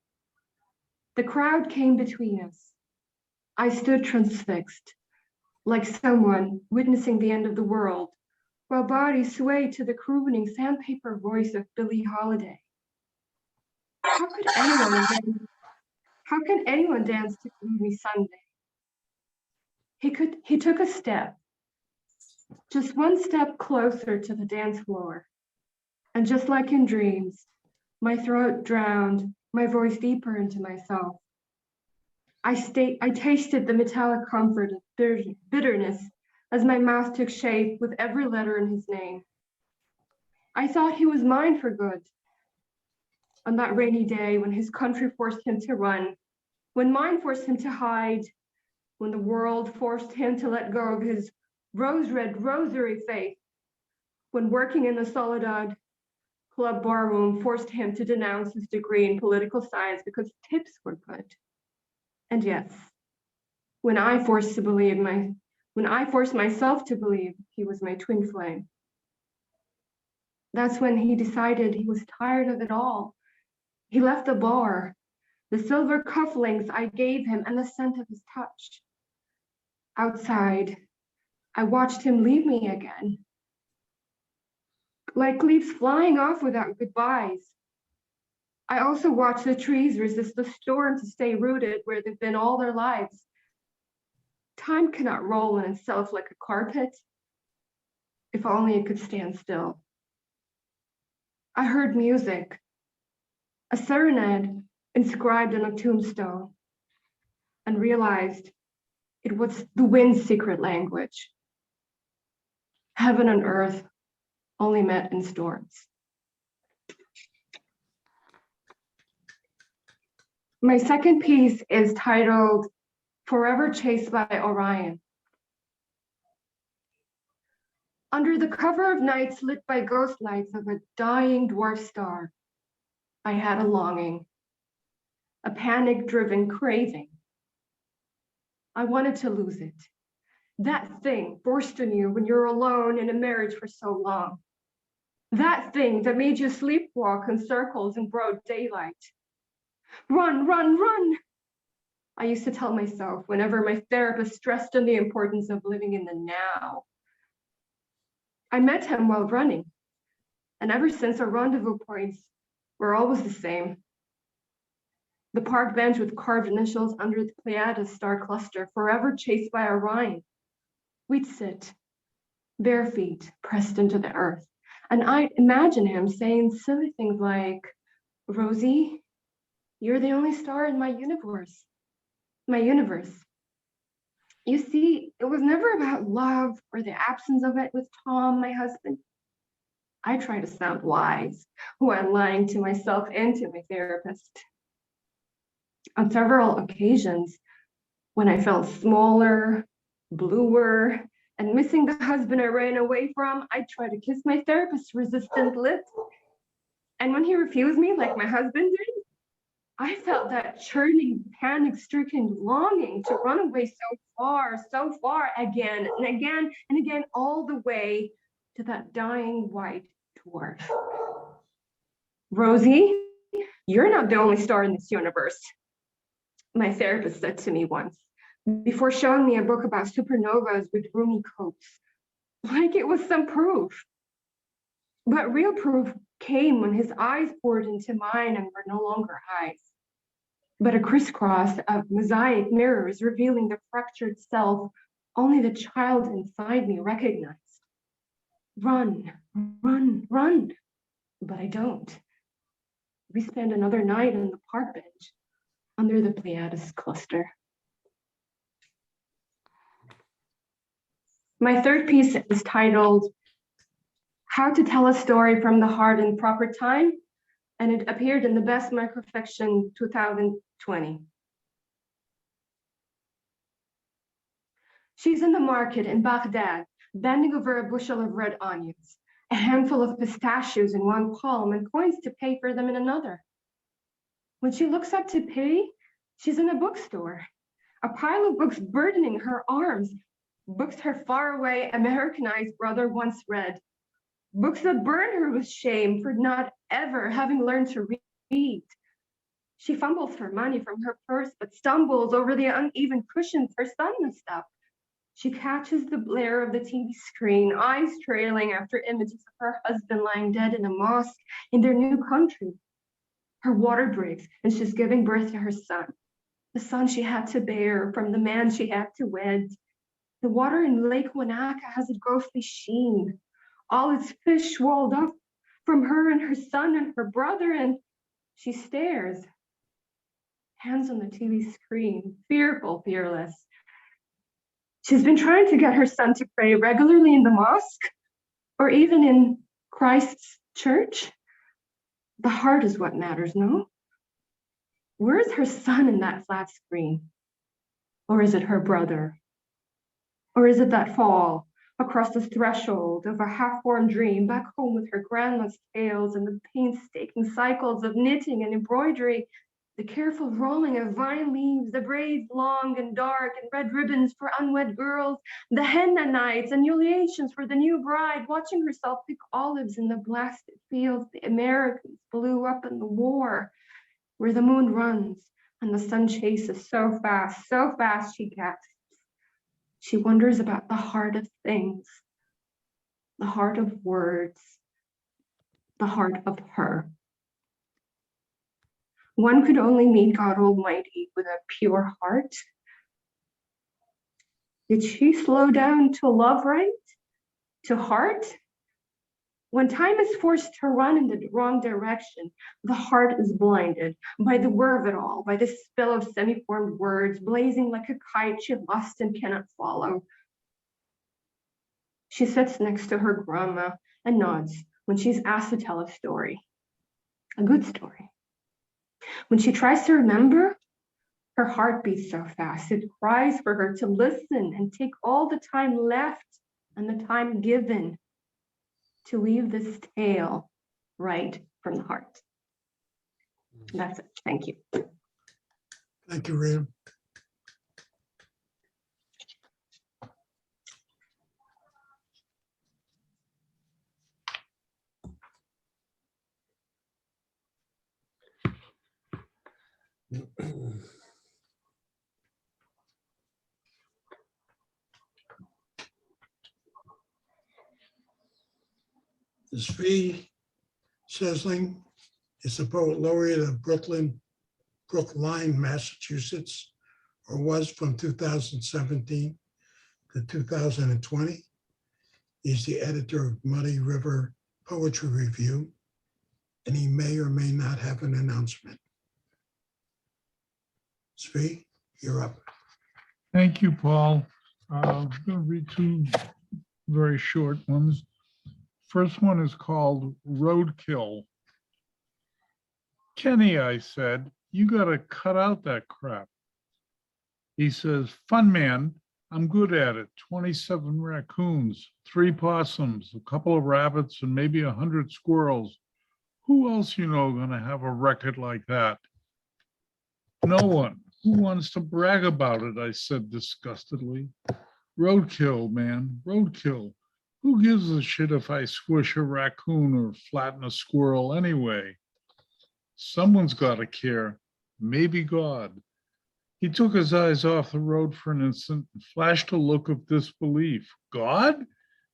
The crowd came between us. I stood transfixed, like someone witnessing the end of the world, while bodies swayed to the crooning sandpaper voice of Billie Holiday. How can anyone dance to Gloomy Sunday? He took a step, just one step closer to the dance floor. And just like in dreams, my throat drowned, my voice deeper into myself. I tasted the metallic comfort of bitterness as my mouth took shape with every letter in his name. I thought he was mine for good. On that rainy day when his country forced him to run, when mine forced him to hide, when the world forced him to let go of his rose-red rosary faith, when working in the Soledad Club barroom forced him to denounce his degree in political science because tips were good. And yes, when I forced myself to believe he was my twin flame, that's when he decided he was tired of it all. He left the bar, the silver cufflinks I gave him and the scent of his touch. Outside, I watched him leave me again, like leaves flying off without goodbyes. I also watched the trees resist the storm to stay rooted where they've been all their lives. Time cannot roll in itself like a carpet. If only it could stand still. I heard music, a serenade inscribed on a tombstone, and realized it was the wind's secret language. Heaven and earth only met in storms. My second piece is titled Forever Chased by Orion. Under the cover of nights lit by ghost lights of a dying dwarf star, I had a longing, a panic-driven craving. I wanted to lose it. That thing forced on you when you're alone in a marriage for so long. That thing that made you sleepwalk in circles in broad daylight. Run, run, run. I used to tell myself whenever my therapist stressed on the importance of living in the now. I met him while running, and ever since our rendezvous points were always the same. The park bench with carved initials under the Pleiades star cluster, forever chased by Orion. We'd sit, bare feet pressed into the earth, and I'd imagine him saying silly things like, Rosie, you're the only star in my universe. You see, it was never about love or the absence of it with Tom, my husband. I try to sound wise while lying to myself and to my therapist. On several occasions, when I felt smaller, bluer, and missing the husband I ran away from, I tried to kiss my therapist's resistant lips. And when he refused me, like my husband did, I felt that churning, panic-stricken longing to run away so far, again and again and again, all the way to that dying white dwarf. Rosie, you're not the only star in this universe, my therapist said to me once, before showing me a book about supernovas with roomy coats, like it was some proof. But real proof came when his eyes poured into mine and were no longer eyes, but a crisscross of mosaic mirrors revealing the fractured self only the child inside me recognized. Run, run, run, but I don't. We spend another night on the park bench under the Pleiades cluster. My third piece is titled How to Tell a Story from the Heart in Proper Time, and it appeared in the Best Microfiction 2020. She's in the market in Baghdad, bending over a bushel of red onions, a handful of pistachios in one palm, and coins to pay for them in another. When she looks up to pay, she's in a bookstore, a pile of books burdening her arms, books her faraway Americanized brother once read, books that burn her with shame for not ever having learned to read. She fumbles for money from her purse, but stumbles over the uneven cushions her son messed up. She catches the glare of the TV screen, eyes trailing after images of her husband lying dead in a mosque in their new country. Her water breaks, and she's giving birth to her son, the son she had to bear from the man she had to wed. The water in Lake Wanaka has a ghostly sheen. All its fish walled up from her and her son and her brother, and she stares, hands on the TV screen, fearful, fearless. She's been trying to get her son to pray regularly in the mosque or even in Christ's church. The heart is what matters, no? Where's her son in that flat screen? Or is it her brother? Or is it that fall across the threshold of a half-formed dream back home with her grandma's tales and the painstaking cycles of knitting and embroidery, the careful rolling of vine leaves, the braids long and dark and red ribbons for unwed girls, the henna nights and ululations for the new bride, watching herself pick olives in the blasted fields the Americans blew up in the war, where the moon runs and the sun chases so fast she gasps. She wonders about the heart of things, the heart of words, the heart of her. One could only meet God Almighty with a pure heart. Did she slow down to love right, to heart? When time is forced to run in the wrong direction, the heart is blinded by the whir of it all, by the spill of semi-formed words, blazing like a kite she lost and cannot follow. She sits next to her grandma and nods when she's asked to tell a story, a good story. When she tries to remember, her heart beats so fast, it cries for her to listen and take all the time left and the time given to weave this tale right from the heart. That's it. Thank you. Thank you, Rita. Zvi Sesling is the poet laureate of Brookline, Massachusetts, or was from 2017 to 2020. He's the editor of Muddy River Poetry Review, and he may or may not have an announcement. Zvi, you're up. Thank you, Paul. I'm going to read two very short ones. First one is called Roadkill. Kenny, I said, you got to cut out that crap. He says, fun man, I'm good at it. 27 raccoons, 3 possums, a couple of rabbits, and maybe 100 squirrels. Who else you know going to have a record like that? No one. Who wants to brag about it? I said disgustedly. Roadkill, man, roadkill. Who gives a shit if I squish a raccoon or flatten a squirrel anyway? Someone's got to care, maybe God. He took his eyes off the road for an instant and flashed a look of disbelief. God?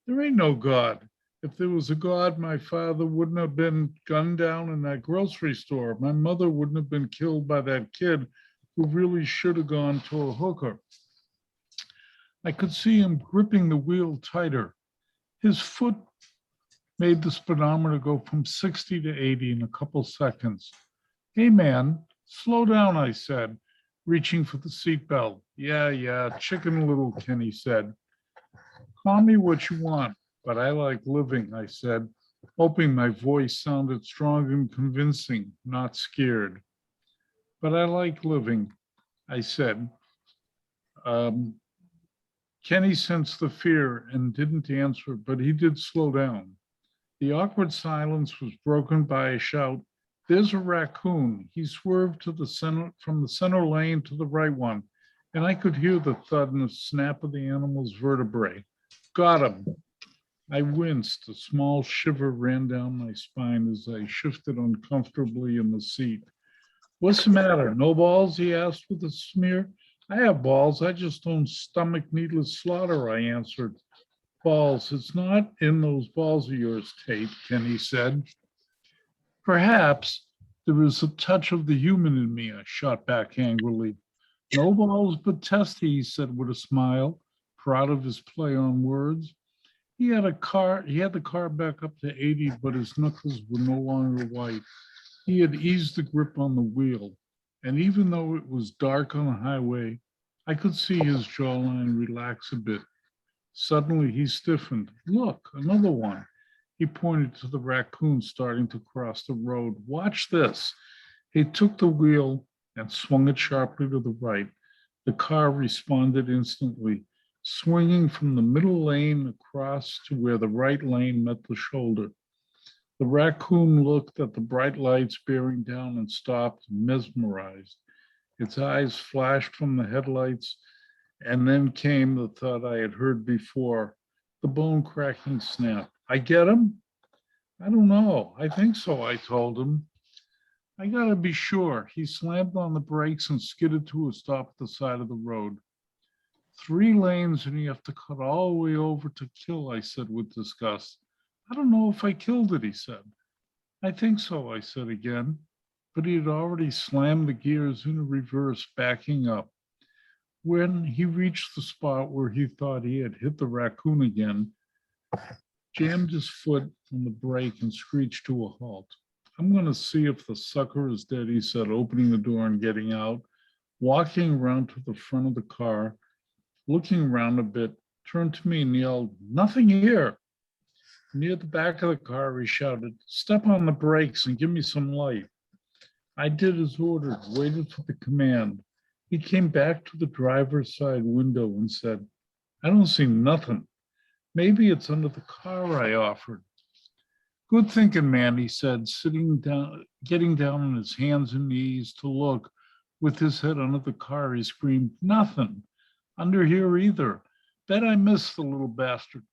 There ain't no God. If there was a God, my father wouldn't have been gunned down in that grocery store. My mother wouldn't have been killed by that kid who really should have gone to a hooker. I could see him gripping the wheel tighter. His foot made the speedometer go from 60 to 80 in a couple seconds. Hey man, slow down, I said, reaching for the seatbelt. Yeah, chicken little, Kenny said. Call me what you want, but I like living, I said, hoping my voice sounded strong and convincing, not scared. But I like living, I said. Kenny sensed the fear and didn't answer, but he did slow down. The awkward silence was broken by a shout, "There's a raccoon." He swerved to the center, from the center lane to the right one, and I could hear the thud and the snap of the animal's vertebrae. Got him. I winced. A small shiver ran down my spine as I shifted uncomfortably in the seat. What's the matter? No balls? He asked with a smear. I have balls. I just don't stomach needless slaughter, I answered. Balls. It's not in those balls of yours, Tate, Kenny said. Perhaps there is a touch of the human in me, I shot back angrily. No balls but testy, he said with a smile, proud of his play on words. He had the car back up to 80, but his knuckles were no longer white. He had eased the grip on the wheel, and even though it was dark on the highway, I could see his jawline relax a bit. Suddenly he stiffened. Look, another one. He pointed to the raccoon starting to cross the road. Watch this. He took the wheel and swung it sharply to the right. The car responded instantly, swinging from the middle lane across to where the right lane met the shoulder. The raccoon looked at the bright lights bearing down and stopped, mesmerized. Its eyes flashed from the headlights, and then came the thought I had heard before, the bone-cracking snap. I get him? I don't know. I think so, I told him. I gotta be sure. He slammed on the brakes and skidded to a stop at the side of the road. 3 lanes and you have to cut all the way over to kill, I said with disgust. I don't know if I killed it, he said. I think so, I said again, but he had already slammed the gears into reverse, backing up. When he reached the spot where he thought he had hit the raccoon again, jammed his foot on the brake and screeched to a halt. I'm going to see if the sucker is dead, he said, opening the door and getting out, walking around to the front of the car, looking around a bit, turned to me and yelled, "Nothing here." Near the back of the car, he shouted, "Step on the brakes and give me some light." I did as ordered, waited for the command. He came back to the driver's side window and said, "I don't see nothing. Maybe it's under the car," I offered. "Good thinking, man," he said, sitting down, getting down on his hands and knees to look. With his head under the car, he screamed, "Nothing under here either. Bet I missed the little bastard."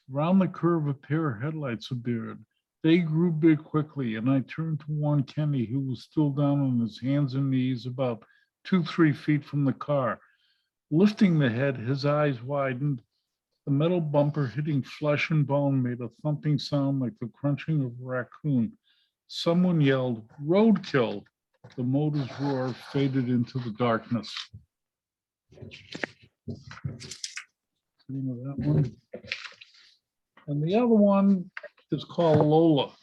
Round the curve, a pair of headlights appeared. They grew big quickly, and I turned to warn Kenny, who was still down on his hands and knees about 2-3 feet from the car. Lifting the head, his eyes widened. The metal bumper hitting flesh and bone made a thumping sound like the crunching of a raccoon. Someone yelled, "Roadkill." The motor's roar faded into the darkness. Name of that one. And the other one is called Lola.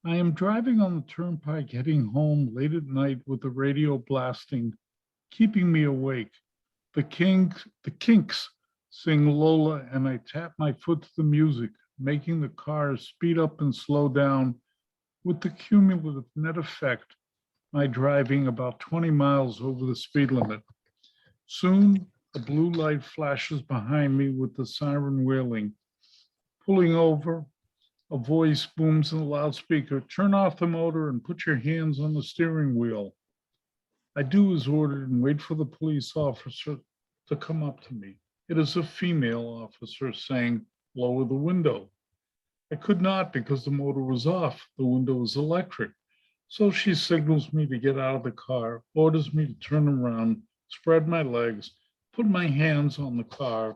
I am driving on the turnpike heading home late at night with the radio blasting, keeping me awake. The Kinks sing Lola, and I tap my foot to the music, making the cars speed up and slow down. With the cumulative net effect, my driving about 20 miles over the speed limit. Soon, a blue light flashes behind me with the siren wailing. Pulling over, a voice booms in the loudspeaker, "Turn off the motor and put your hands on the steering wheel." I do as ordered and wait for the police officer to come up to me. It is a female officer saying, "Lower the window." I could not because the motor was off. The window is electric. So she signals me to get out of the car, orders me to turn around, spread my legs, put my hands on the car.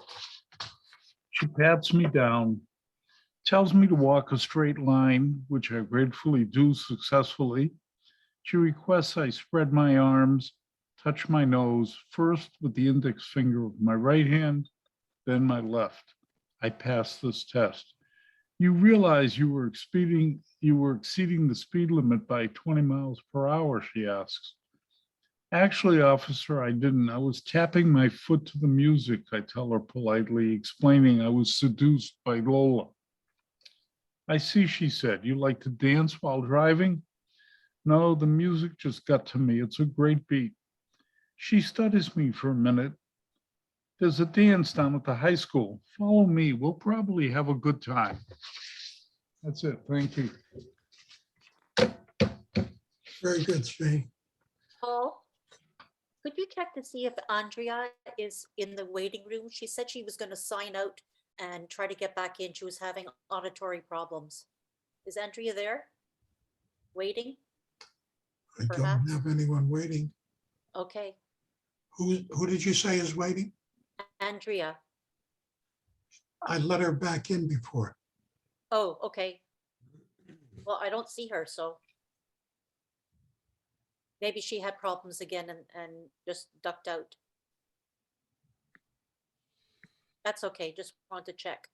She pats me down, tells me to walk a straight line, which I gratefully do successfully. She requests I spread my arms, touch my nose, first with the index finger of my right hand, then my left. I pass this test. You realize you were exceeding the speed limit by 20 miles per hour, she asks. Actually, officer, I didn't. I was tapping my foot to the music, I tell her politely, explaining I was seduced by Lola. I see, she said. You like to dance while driving? No, the music just got to me. It's a great beat. She studies me for a minute. There's a dance down at the high school. Follow me. We'll probably have a good time. That's it. Thank you. Very good, Zvi. Paul, could you check to see if Andrea is in the waiting room? She said she was going to sign out and try to get back in. She was having auditory problems. Is Andrea there? Waiting? I don't Perhaps. have anyone waiting. Okay. Who did you say is waiting? Andrea. I let her back in before. Oh, okay. Well, I don't see her, so maybe she had problems again and just ducked out. That's okay. Just want to check.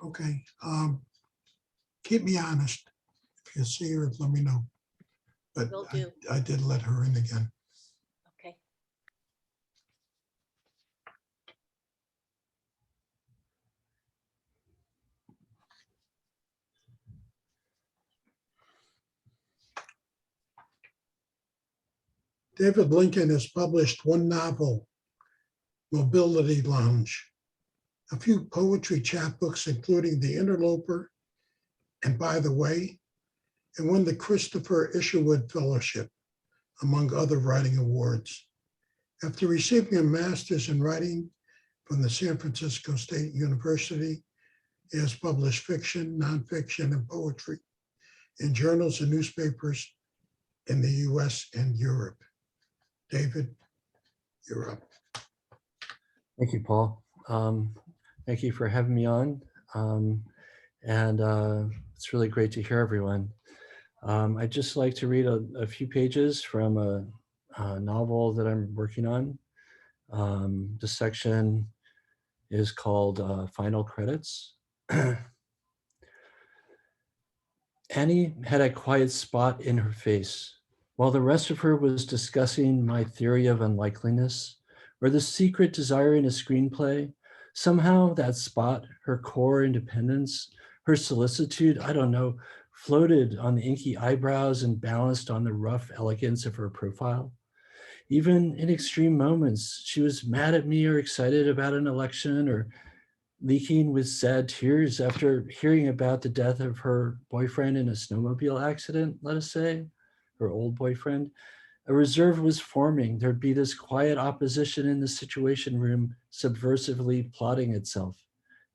Okay. Keep me honest. If you see her, let me know. But Will do. I did let her in again. Okay. David Lincoln has published one novel, Mobility Lounge, a few poetry chapbooks, including The Interloper and By the Way, and won the Christopher Isherwood Fellowship, among other writing awards. After receiving a master's in writing from the San Francisco State University, he has published fiction, nonfiction, and poetry in journals and newspapers in the US and Europe. David, you're up. Thank you, Paul. Thank you for having me on. It's really great to hear everyone. I'd just like to read a few pages from a novel that I'm working on. This section is called Final Credits. Annie had a quiet spot in her face. While the rest of her was discussing my theory of unlikeliness or the secret desire in a screenplay, somehow that spot, her core independence, her solicitude, I don't know, floated on the inky eyebrows and balanced on the rough elegance of her profile. Even in extreme moments, she was mad at me or excited about an election or leaking with sad tears after hearing about the death of her boyfriend in a snowmobile accident, let us say, her old boyfriend. A reserve was forming. There'd be this quiet opposition in the Situation Room, subversively plotting itself.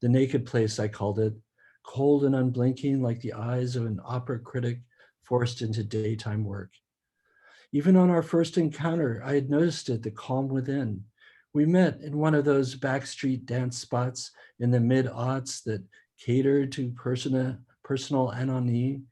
The naked place, I called it, cold and unblinking like the eyes of an opera critic forced into daytime work. Even on our first encounter, I had noticed it, the calm within. We met in one of those backstreet dance spots in the mid-aughts that catered to personal anonymity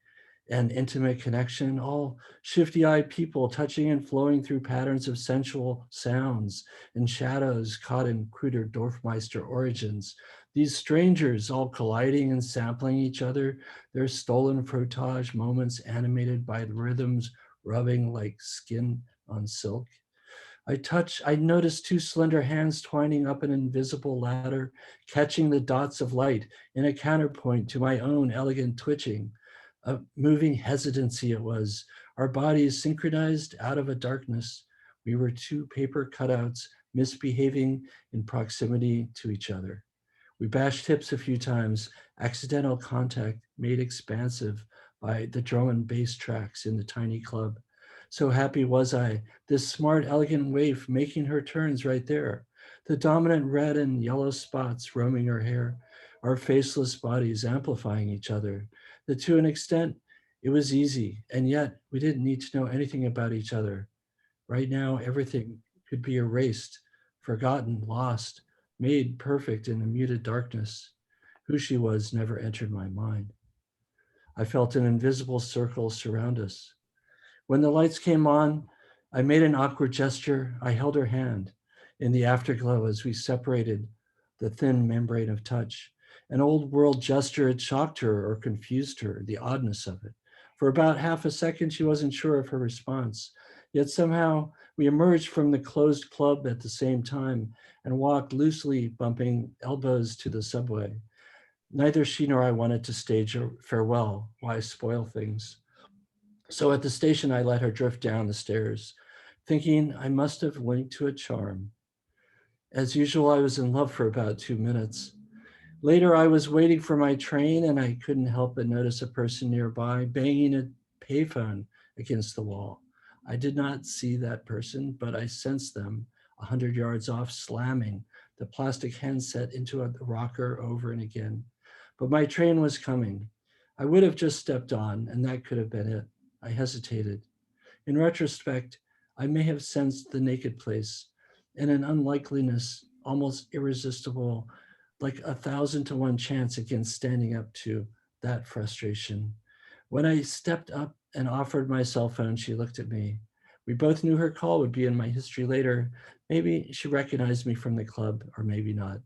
and intimate connection, all shifty-eyed people touching and flowing through patterns of sensual sounds and shadows caught in cruder Dorfmeister origins. These strangers all colliding and sampling each other, their stolen frottage moments animated by the rhythms rubbing like skin on silk. I noticed two slender hands twining up an invisible ladder, catching the dots of light in a counterpoint to my own elegant twitching. A moving hesitancy it was, our bodies synchronized out of a darkness. We were two paper cutouts misbehaving in proximity to each other. We bashed hips a few times, accidental contact made expansive by the drum and bass tracks in the tiny club. So happy was I, this smart, elegant waif making her turns right there, the dominant red and yellow spots roaming her hair, our faceless bodies amplifying each other. That to an extent, it was easy, and yet we didn't need to know anything about each other. Right now, everything could be erased, forgotten, lost, made perfect in the muted darkness. Who she was never entered my mind. I felt an invisible circle surround us. When the lights came on, I made an awkward gesture. I held her hand in the afterglow as we separated the thin membrane of touch. An old world gesture had shocked her or confused her, the oddness of it. For about half a second, she wasn't sure of her response. Yet somehow we emerged from the closed club at the same time and walked loosely, bumping elbows to the subway. Neither she nor I wanted to stage a farewell. Why spoil things? So at the station, I let her drift down the stairs, thinking I must have linked to a charm. As usual, I was in love for about 2 minutes. Later, I was waiting for my train and I couldn't help but notice a person nearby banging a payphone against the wall. I did not see that person, but I sensed them 100 yards off, slamming the plastic handset into a rocker over and again. But my train was coming. I would have just stepped on, and that could have been it. I hesitated. In retrospect, I may have sensed the naked place and an unlikeliness almost irresistible, like 1,000 to 1 chance against standing up to that frustration. When I stepped up and offered my cell phone, she looked at me. We both knew her call would be in my history later. Maybe she recognized me from the club, or maybe not.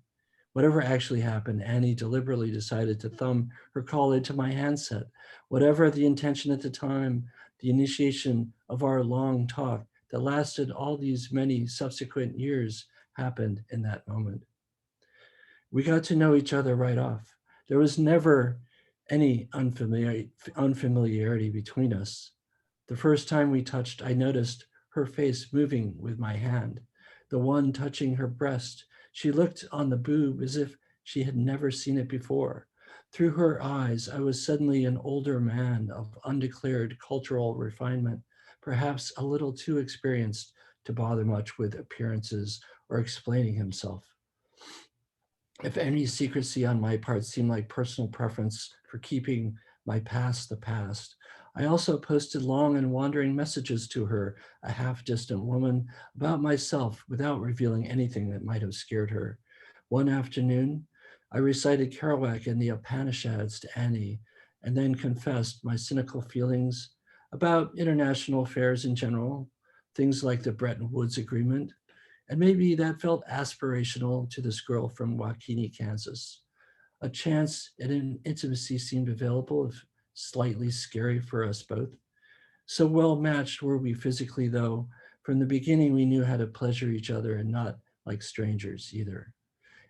Whatever actually happened, Annie deliberately decided to thumb her call into my handset. Whatever the intention at the time, the initiation of our long talk that lasted all these many subsequent years happened in that moment. We got to know each other right off. There was never any unfamiliarity between us. The first time we touched, I noticed her face moving with my hand, the one touching her breast. She looked on the boob as if she had never seen it before. Through her eyes, I was suddenly an older man of undeclared cultural refinement, perhaps a little too experienced to bother much with appearances or explaining himself. If any secrecy on my part seemed like personal preference for keeping my past the past, I also posted long and wandering messages to her, a half-distant woman, about myself without revealing anything that might have scared her. One afternoon, I recited Kerouac and the Upanishads to Annie, and then confessed my cynical feelings about international affairs in general, things like the Bretton Woods Agreement, and maybe that felt aspirational to this girl from Waukene, Kansas. A chance at an intimacy seemed available, if slightly scary for us both. So well matched were we physically, though. From the beginning, we knew how to pleasure each other and not like strangers either.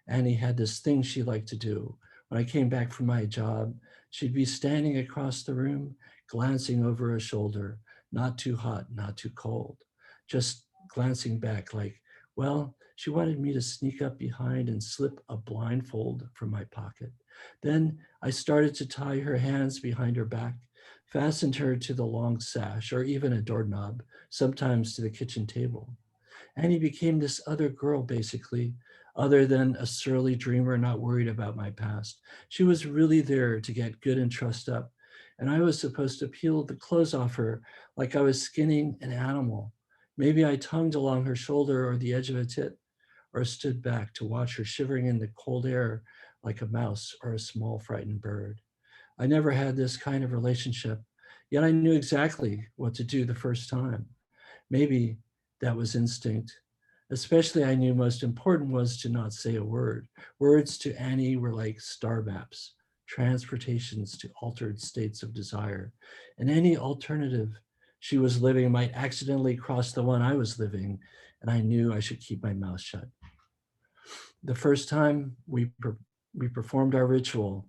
Annie had this thing she liked to do. When I came back from my job, she'd be standing across the room, glancing over her shoulder, not too hot, not too cold, just glancing back like, well, she wanted me to sneak up behind and slip a blindfold from my pocket. Then I started to tie her hands behind her back, fastened her to the long sash or even a doorknob, sometimes to the kitchen table. Annie became this other girl, basically, other than a surly dreamer not worried about my past. She was really there to get good and trussed up, and I was supposed to peel the clothes off her like I was skinning an animal. Maybe I tongued along her shoulder or the edge of a tit, or stood back to watch her shivering in the cold air like a mouse or a small frightened bird. I never had this kind of relationship, yet I knew exactly what to do the first time. Maybe that was instinct. Especially I knew most important was to not say a word. Words to Annie were like star maps, transportations to altered states of desire. And any alternative she was living might accidentally cross the one I was living, and I knew I should keep my mouth shut. The first time we performed our ritual,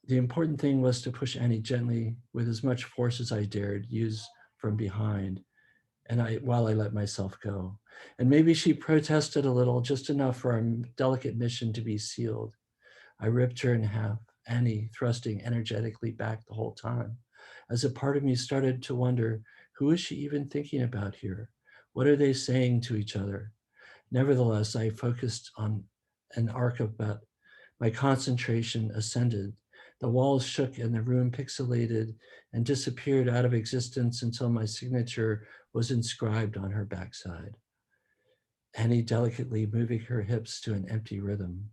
the important thing was to push Annie gently with as much force as I dared use from behind, and while I let myself go. And maybe she protested a little, just enough for our delicate mission to be sealed. I ripped her in half, Annie thrusting energetically back the whole time, as a part of me started to wonder, who is she even thinking about here? What are they saying to each other? Nevertheless, I focused on an arc of but. My concentration ascended. The walls shook and the room pixelated and disappeared out of existence until my signature was inscribed on her backside. Annie delicately moving her hips to an empty rhythm.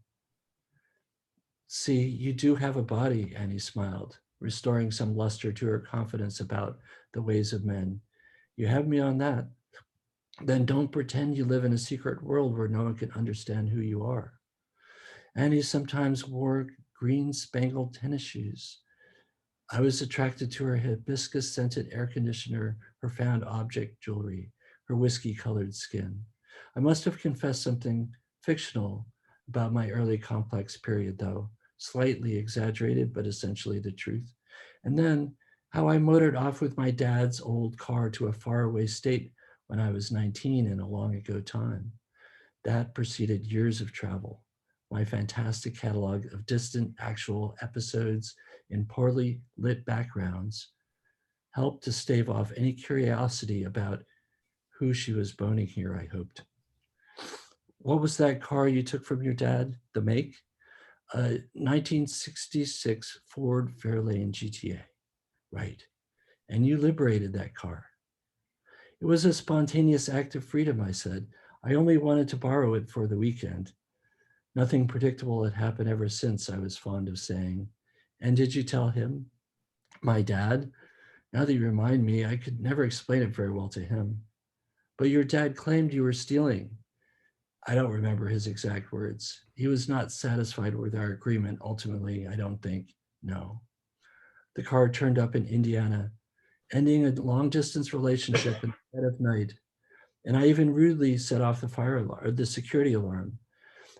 See, you do have a body, Annie smiled, restoring some luster to her confidence about the ways of men. You have me on that. Then don't pretend you live in a secret world where no one can understand who you are. Annie sometimes wore green spangled tennis shoes. I was attracted to her hibiscus scented air conditioner, her found object jewelry, her whiskey colored skin. I must have confessed something fictional about my early complex period, though, slightly exaggerated, but essentially the truth. And then how I motored off with my dad's old car to a faraway state when I was 19 in a long ago time. That preceded years of travel, my fantastic catalog of distant actual episodes in poorly lit backgrounds helped to stave off any curiosity about who she was boning here, I hoped. What was that car you took from your dad, the make? A 1966 Ford Fairlane GTA, right. And you liberated that car. It was a spontaneous act of freedom, I said. I only wanted to borrow it for the weekend. Nothing predictable had happened ever since, I was fond of saying. And did you tell him? My dad? Now that you remind me, I could never explain it very well to him. But your dad claimed you were stealing. I don't remember his exact words. He was not satisfied with our agreement ultimately, I don't think, no. The car turned up in Indiana, ending a long distance relationship in the dead of night. And I even rudely set off the fire alarm, or the security alarm.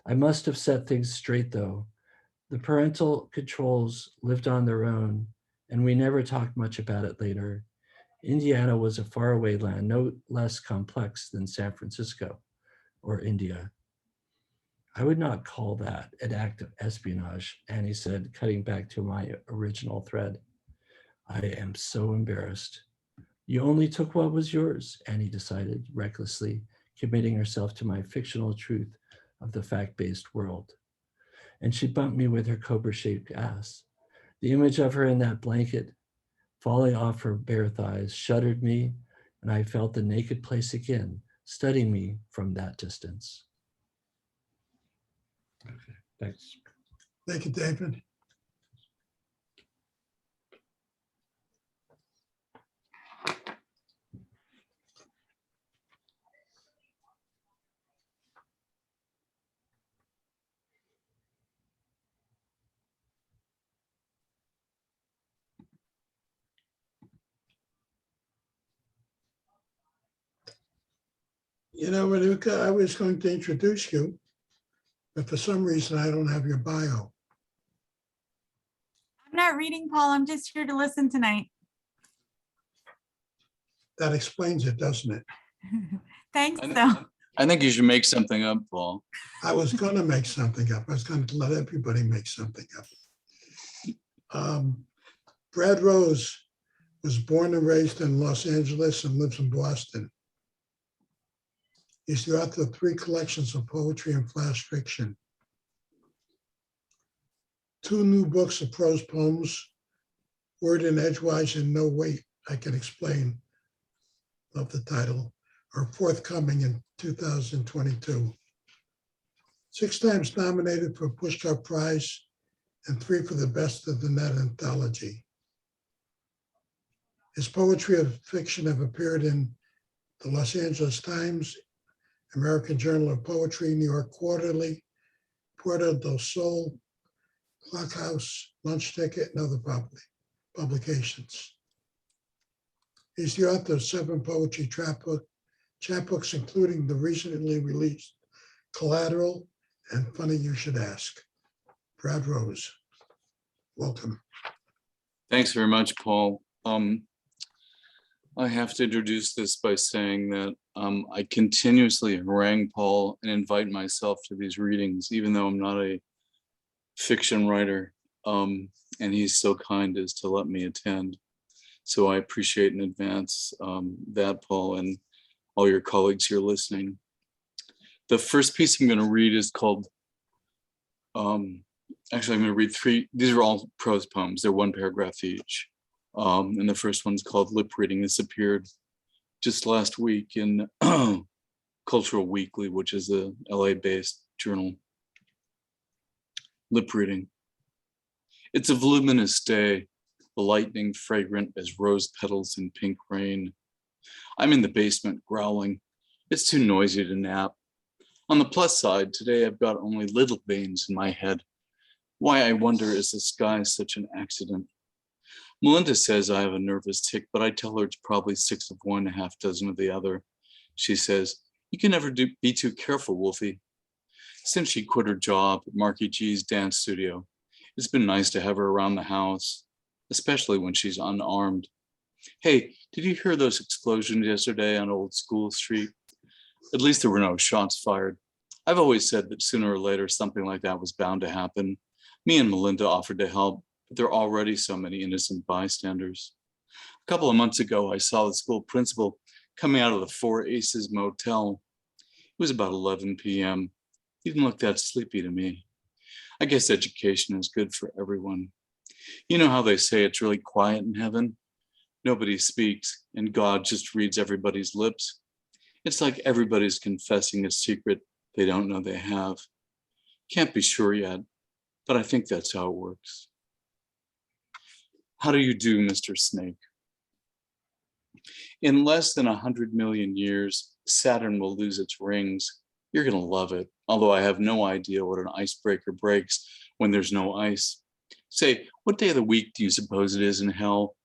I must have set things straight though. The parental controls lived on their own, and we never talked much about it later. Indiana was a faraway land, no less complex than San Francisco or India. I would not call that an act of espionage, Annie said, cutting back to my original thread. I am so embarrassed. You only took what was yours, Annie decided, recklessly, committing herself to my fictional truth of the fact-based world. And she bumped me with her cobra-shaped ass. The image of her in that blanket, falling off her bare thighs, shuddered me, and I felt the naked place again, studying me from that distance. Okay, thanks. Thank you, David. You know, Renuka, I was going to introduce you, but for some reason I don't have your bio. I'm not reading, Paul. I'm just here to listen tonight. That explains it, doesn't it? Thanks, though. I think you should make something up, Paul. I was going to make something up. I was going to let everybody make something up. Brad Rose was born and raised in Los Angeles and lives in Boston. He's the author of 3 collections of poetry and flash fiction, 2 new books of prose poems, Word and Edgewise and No Weight, I Can Explain, love the title, are forthcoming in 2022. 6 times nominated for a Pushcart Prize and 3 for the Best of the Net anthology. His poetry and fiction have appeared in the Los Angeles Times, American Journal of Poetry, New York Quarterly, Puerto del Sol, Clockhouse, Lunch Ticket, and other publications. He's the author of 7 poetry chapbooks, including the recently released Collateral and Funny You Should Ask. Brad Rose, welcome. Thanks very much, Paul. I have to introduce this by saying that I continuously harangue Paul and invite myself to these readings, even though I'm not a fiction writer, and he's so kind as to let me attend. So I appreciate in advance that, Paul, and all your colleagues here listening. The first piece I'm going to read is called, actually I'm going to read 3, these are all prose poems, they're 1 paragraph each. And the first one's called Lip Reading. This appeared just last week in Cultural Weekly, which is a LA-based journal. Lip reading. It's a voluminous day, the lightning fragrant as rose petals in pink rain. I'm in the basement growling. It's too noisy to nap. On the plus side, today I've got only little veins in my head. Why, I wonder, is the sky such an accident? Melinda says I have a nervous tic, but I tell her it's probably 6 of one, a half dozen of the other. She says, you can never be too careful, Wolfie. Since she quit her job at Marky G's dance studio, it's been nice to have her around the house, especially when she's unarmed. Hey, did you hear those explosions yesterday on Old School Street? At least there were no shots fired. I've always said that sooner or later something like that was bound to happen. Me and Melinda offered to help, but there are already so many innocent bystanders. A couple of months ago, I saw the school principal coming out of the Four Aces Motel. It was about 11 p.m. He didn't look that sleepy to me. I guess education is good for everyone. You know how they say it's really quiet in heaven? Nobody speaks, and God just reads everybody's lips. It's like everybody's confessing a secret they don't know they have. Can't be sure yet, but I think that's how it works. How do you do, Mr. Snake? In less than 100 million years, Saturn will lose its rings. You're gonna love it, although I have no idea what an icebreaker breaks when there's no ice. Say, what day of the week do you suppose it is in hell?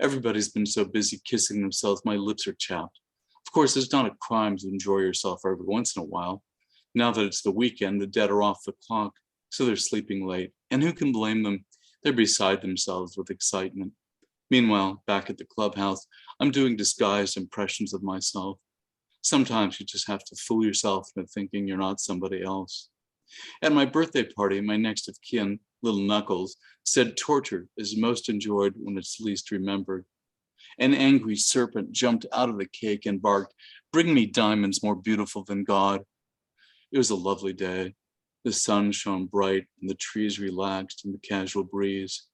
Everybody's been so busy kissing themselves, my lips are chapped. Of course, it's not a crime to enjoy yourself every once in a while. Now that it's the weekend, the dead are off the clock, so they're sleeping late. And who can blame them? They're beside themselves with excitement. Meanwhile, back at the clubhouse, I'm doing disguised impressions of myself. Sometimes you just have to fool yourself into thinking you're not somebody else. At my birthday party, my next of kin, Little Knuckles, said torture is most enjoyed when it's least remembered. An angry serpent jumped out of the cake and barked, "Bring me diamonds more beautiful than God." It was a lovely day. The sun shone bright and the trees relaxed in the casual breeze.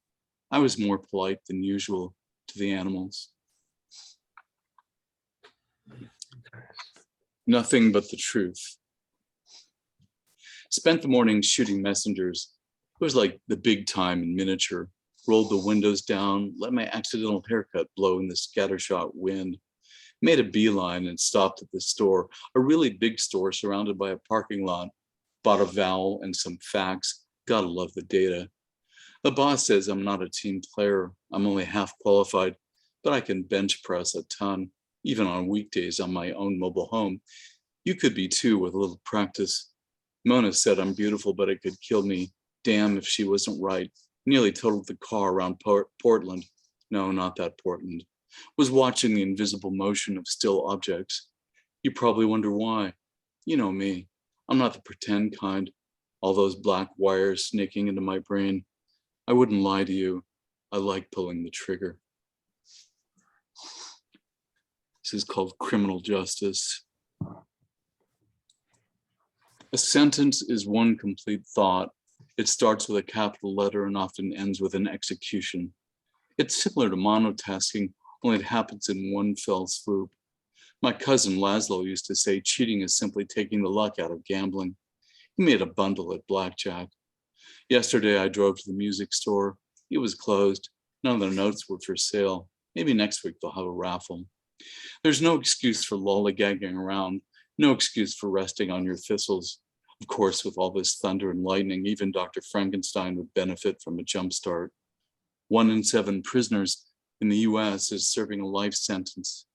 I was more polite than usual to the animals. Nothing but the truth. Spent the morning shooting messengers. It was like the big time in miniature. Rolled the windows down, let my accidental haircut blow in the scattershot wind. Made a beeline and stopped at the store, a really big store surrounded by a parking lot. Bought a vowel and some facts. Gotta love the data. The boss says I'm not a team player. I'm only half qualified, but I can bench press a ton, even on weekdays on my own mobile home. You could be too with a little practice. Mona said I'm beautiful, but it could kill me. Damn if she wasn't right. Nearly totaled the car around Portland. No, not that Portland. Was watching the invisible motion of still objects. You probably wonder why. You know me. I'm not the pretend kind. All those black wires snaking into my brain. I wouldn't lie to you. I like pulling the trigger. This is called criminal justice. A sentence is one complete thought. It starts with a capital letter and often ends with an execution. It's similar to monotasking, only it happens in one fell swoop. My cousin Laszlo used to say cheating is simply taking the luck out of gambling. He made a bundle at blackjack. Yesterday I drove to the music store. It was closed. None of the notes were for sale. Maybe next week they'll have a raffle. There's no excuse for lollygagging around. No excuse for resting on your thistles. Of course, with all this thunder and lightning, even Dr. Frankenstein would benefit from a jump start. 1 in 7 prisoners in the US is serving a life sentence.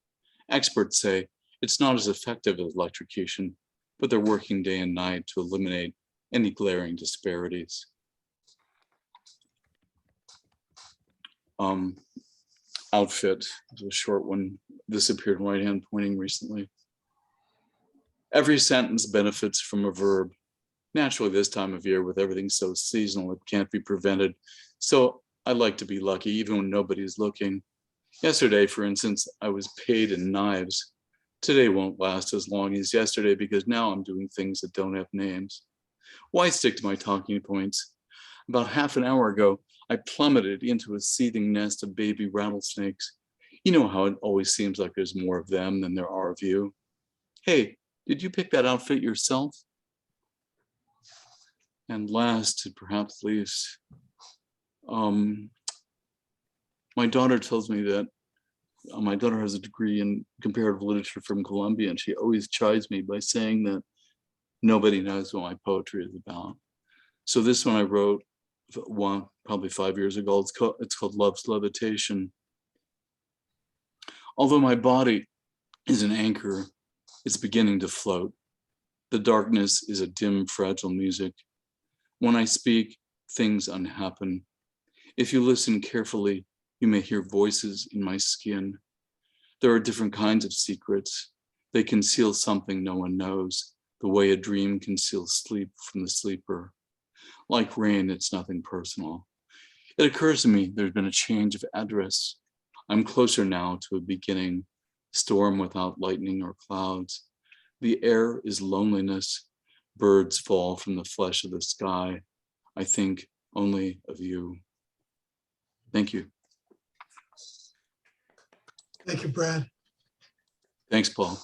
Experts say it's not as effective as electrocution, but they're working day and night to eliminate any glaring disparities. Outfit is a short one. This appeared in Right Hand Pointing recently. Every sentence benefits from a verb. Naturally, this time of year, with everything so seasonal, it can't be prevented. So I like to be lucky, even when nobody's looking. Yesterday, for instance, I was paid in knives. Today won't last as long as yesterday because now I'm doing things that don't have names. Why stick to my talking points? About half an hour ago, I plummeted into a seething nest of baby rattlesnakes. You know how it always seems like there's more of them than there are of you. Hey, Did you pick that outfit yourself? And last, and perhaps least, my daughter tells me that my daughter has a degree in comparative literature from Columbia, and she always chides me by saying that nobody knows what my poetry is about. So this one I wrote probably 5 years ago. It's called Love's Levitation. Although my body is an anchor, it's beginning to float. The darkness is a dim, fragile music. When I speak, things unhappen. If you listen carefully, you may hear voices in my skin. There are different kinds of secrets. They conceal something no one knows, the way a dream conceals sleep from the sleeper. Like rain, it's nothing personal. It occurs to me there's been a change of address. I'm closer now to a beginning, storm without lightning or clouds. The air is loneliness. Birds fall from the flesh of the sky. I think only of you. Thank you. Thank you, Brad. Thanks, Paul.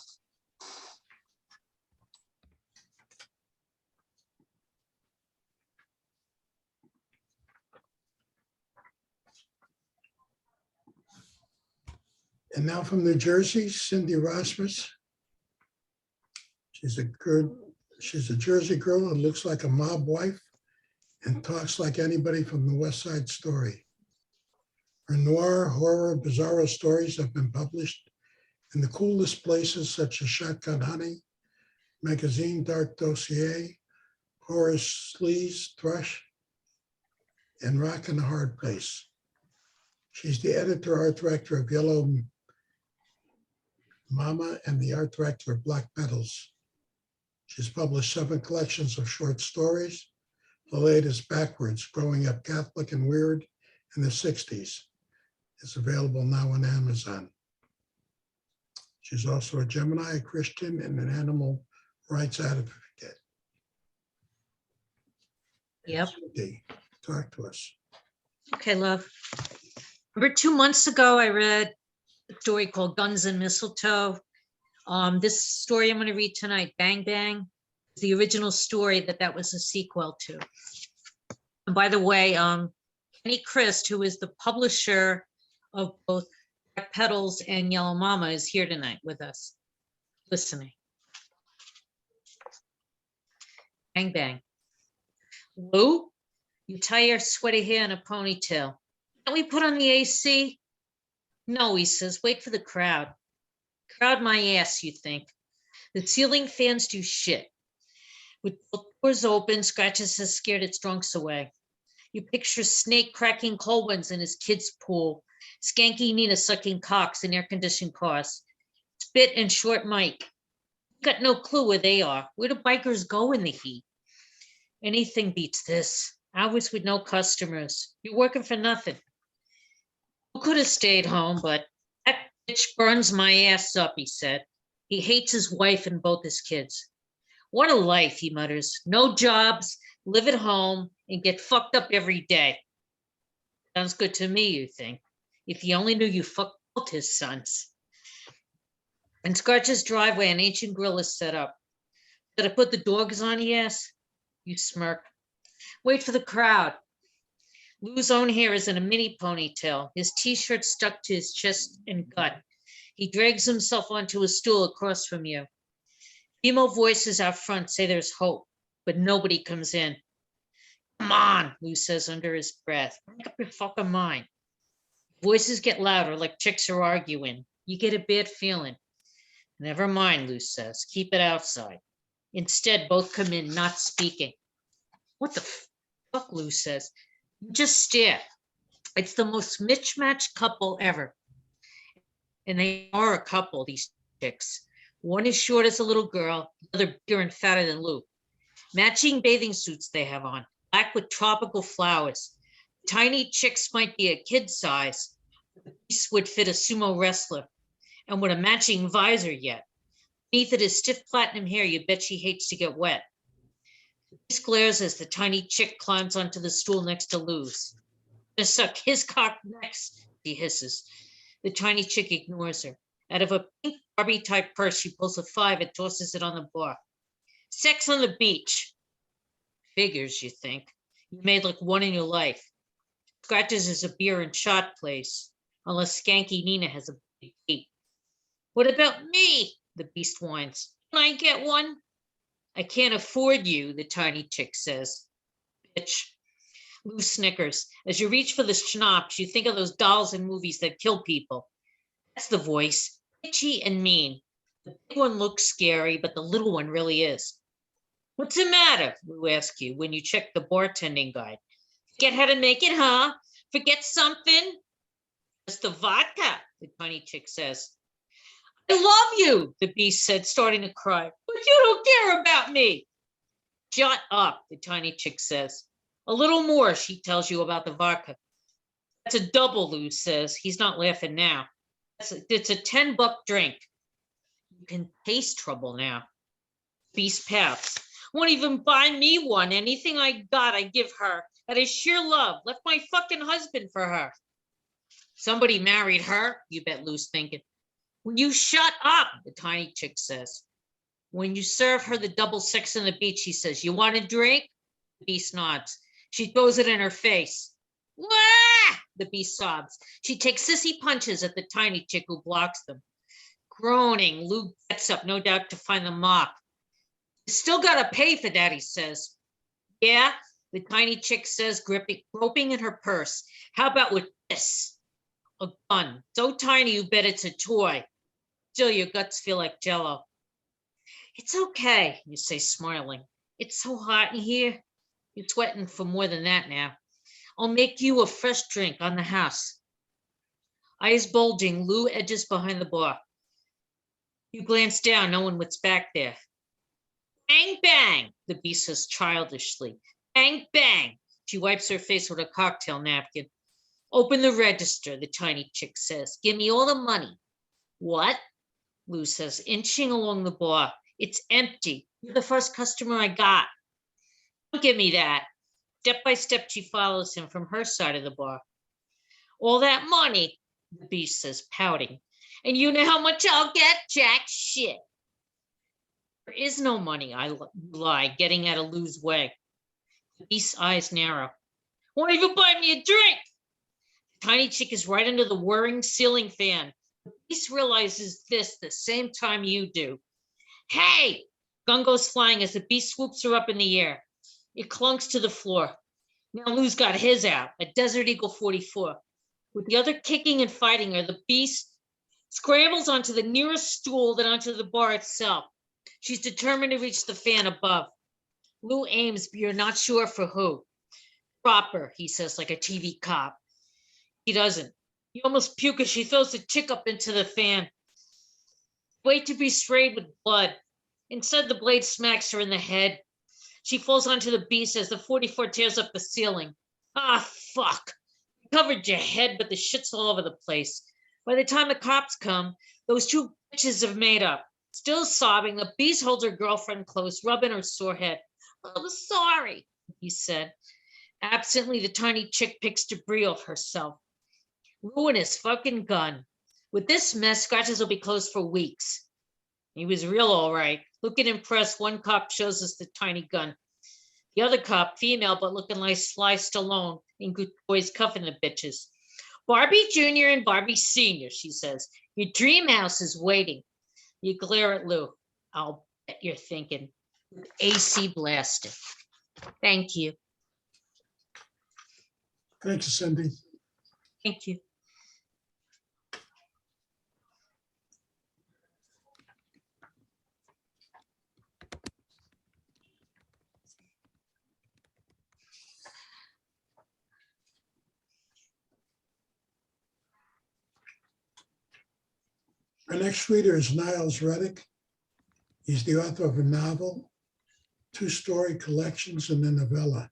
And now from New Jersey, Cindy Rasmus. She's a Jersey girl who looks like a mob wife and talks like anybody from the West Side Story. Her noir, horror, bizarro stories have been published in the coolest places such as Shotgun Honey, Magazine Dark Dossier, Horace Slee's Thrush, and Rock and the Hard Place. She's the editor, art director of Yellow Mama and the art director of Black Petals. She's published 7 collections of short stories. The latest, Backwards, Growing Up Catholic and Weird in the 60s, is available now on Amazon. She's also a Gemini, a Christian, and an animal rights advocate. Yep. Cindy, talk to us. Okay, love. Remember 2 months ago, I read a story called Guns and Mistletoe. This story I'm going to read tonight, Bang Bang, is the original story that was a sequel to. And by the way, Kenny Christ, who is the publisher of both Black Petals and Yellow Mama, is here tonight with us, listening. Bang Bang. Lou, you tie your sweaty hair in a ponytail. Can we put on the AC? No, he says, wait for the crowd. Crowd my ass, you think. The ceiling fans do shit. With both doors open, Scratches has scared its drunks away. You picture Snake cracking cold ones in his kid's pool, Skanky Nina sucking cocks in air-conditioned cars, Spit and Short Mike. You got no clue where they are. Where do bikers go in the heat? Anything beats this. Hours with no customers. You're working for nothing. You could have stayed home, but that bitch burns my ass up, he said. He hates his wife and both his kids. What a life, he mutters. No jobs, live at home, and get fucked up every day. Sounds good to me, you think. If you only knew you fucked both his sons. In Scratch's driveway, an ancient grill is set up. Did I put the dogs on, he asks? You smirk. Wait for the crowd. Lou's own hair is in a mini ponytail, his t-shirt stuck to his chest and gut. He drags himself onto a stool across from you. Female voices out front say there's hope, but nobody comes in. Come on, Lou says under his breath. Make up your fucking mind. Voices get louder like chicks are arguing. You get a bad feeling. Never mind, Lou says. Keep it outside. Instead, both come in, not speaking. What the fuck, Lou says. Just stare. It's the most mismatched couple ever. And they are a couple, these chicks. One is short as a little girl, the other bigger and fatter than Lou. Matching bathing suits they have on, black with tropical flowers. Tiny chicks might be a kid size. The piece would fit a sumo wrestler. And with a matching visor yet. Beneath it is stiff platinum hair you bet she hates to get wet. He glares as the tiny chick climbs onto the stool next to Lou's. "Gonna suck his cock next," he hisses. The tiny chick ignores her. Out of a pink Barbie type purse, she pulls a 5 and tosses it on the bar. Sex on the beach. Figures, you think. You made like one in your life. Scratches is a beer and shot place, unless Skanky Nina has a big beat. What about me? The beast whines. Can I get one? I can't afford you, the tiny chick says. Bitch. Lou snickers. As you reach for the schnapps, you think of those dolls in movies that kill people. That's the voice. Bitchy and mean. The big one looks scary, but the little one really is. What's the matter? Lou asks you when you check the bartending guide. Forget how to make it, huh? Forget something? It's the vodka, the tiny chick says. I love you, the beast said, starting to cry. But you don't care about me. Shut up, the tiny chick says. A little more, she tells you about the vodka. That's a double, Lou says. He's not laughing now. It's a $10 drink. You can taste trouble now. Beast pouts. Won't even buy me one. Anything I got, I give her. Out of sheer love. Left my fucking husband for her. Somebody married her, you bet Lou's thinking. Will you shut up, the tiny chick says. When you serve her the double sex on the beach, she says, you want a drink? The beast nods. She throws it in her face. Wah! The beast sobs. She takes sissy punches at the tiny chick who blocks them. Groaning, Lou gets up, no doubt to find the mop. You still gotta pay for that, he says. Yeah, the tiny chick says, groping in her purse. How about with this? A gun, so tiny you bet it's a toy. Still, your guts feel like jello. It's okay, you say, smiling. It's so hot in here. You're sweating for more than that now. I'll make you a fresh drink on the house. Eyes bulging, Lou edges behind the bar. You glance down, knowing what's back there. Bang, bang, the beast says childishly. Bang, bang. She wipes her face with a cocktail napkin. Open the register, the tiny chick says. Give me all the money. What? Lou says, inching along the bar. It's empty. You're the first customer I got. Don't give me that. Step by step, she follows him from her side of the bar. All that money, the beast says, pouting. And you know how much I'll get? Jack shit. There is no money, I lie, getting out of Lou's way. The beast's eyes narrow. Won't even buy me a drink. The tiny chick is right under the whirring ceiling fan. The beast realizes this the same time you do. Hey! Gun goes flying as the beast swoops her up in the air. It clunks to the floor. Now Lou's got his out, a Desert Eagle 44. With the other kicking and fighting her, the beast scrambles onto the nearest stool, then onto the bar itself. She's determined to reach the fan above. Lou aims, but you're not sure for who. Drop her, he says like a TV cop. He doesn't. You almost puke as she throws the chick up into the fan. Wait to be sprayed with blood. Instead, the blade smacks her in the head. She falls onto the beast as the 44 tears up the ceiling. Ah, fuck. You covered your head, but the shit's all over the place. By the time the cops come, those two bitches have made up. Still sobbing, the beast holds her girlfriend close, rubbing her sore head. I'm sorry, he said. Absently, the tiny chick picks debris off herself. Ruin his fucking gun. With this mess, Scratches will be closed for weeks. He was real all right. Looking impressed, one cop shows us the tiny gun. The other cop, female but looking like Sly Stallone, in good boys cuffing the bitches. Barbie Jr. and Barbie Sr., she says. Your dream house is waiting. You glare at Lou. I'll bet you're thinking. With AC blasted. Thank you. Thank you, Cindy. Thank you. Our next reader is Niles Reddick. He's the author of a novel, 2-story collections, and a novella.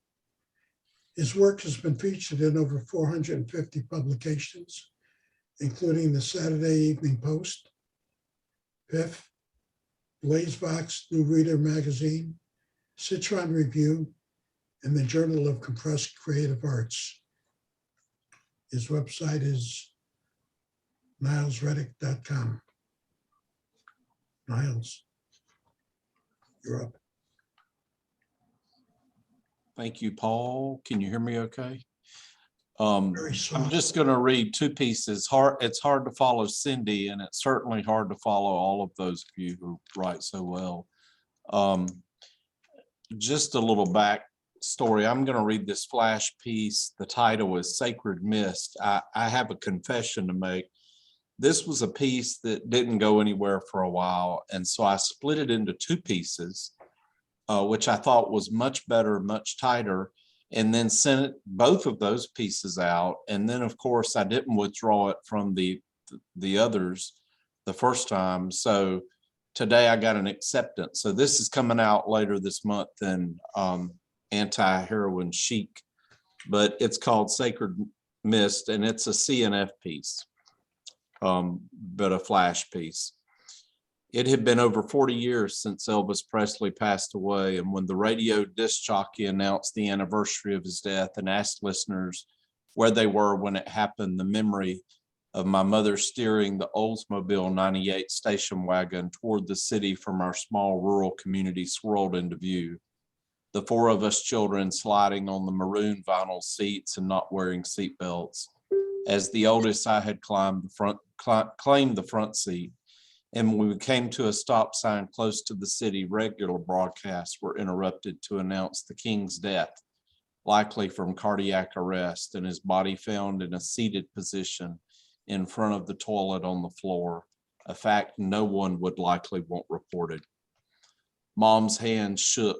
His work has been featured in over 450 publications, including the Saturday Evening Post, PIF, BlazeVox, New Reader Magazine, Citron Review, and the Journal of Compressed Creative Arts. His website is nilesreddick.com. Niles, you're up. Thank you, Paul. Can you hear me okay? Very I'm soft. just going to read two pieces. It's hard to follow Cindy, and it's certainly hard to follow all of those of you who write so well. Just a little back story. I'm going to read this flash piece. The title is Sacred Mist. I have a confession to make. This was a piece that didn't go anywhere for a while, and so I split it into two pieces, which I thought was much better, much tighter, and then sent both of those pieces out. And then, of course, I didn't withdraw it from the others the first time. So today I got an acceptance. So this is coming out later this month than Anti-Heroin Chic, but it's called Sacred Mist, and it's a CNF piece, but a flash piece. It had been over 40 years since Elvis Presley passed away, and when the radio disc jockey announced the anniversary of his death and asked listeners where they were when it happened, the memory of my mother steering the Oldsmobile 98 station wagon toward the city from our small rural community swirled into view. The four of us children sliding on the maroon vinyl seats and not wearing seat belts. As the oldest, I had claimed the front seat. And when we came to a stop sign close to the city, regular broadcasts were interrupted to announce the king's death, likely from cardiac arrest, and his body found in a seated position in front of the toilet on the floor, a fact no one would likely want reported. Mom's hand shook,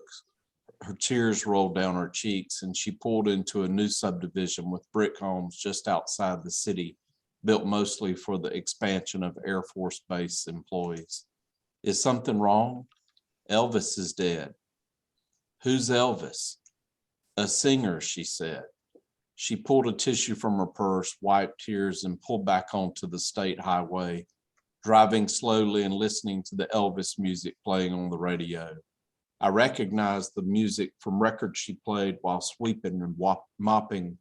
her tears rolled down her cheeks, and she pulled into a new subdivision with brick homes just outside the city, built mostly for the expansion of Air Force Base employees. Is something wrong? Elvis is dead. Who's Elvis? A singer, she said. She pulled a tissue from her purse, wiped tears, and pulled back onto the state highway, driving slowly and listening to the Elvis music playing on the radio. I recognized the music from records she played while sweeping and mopping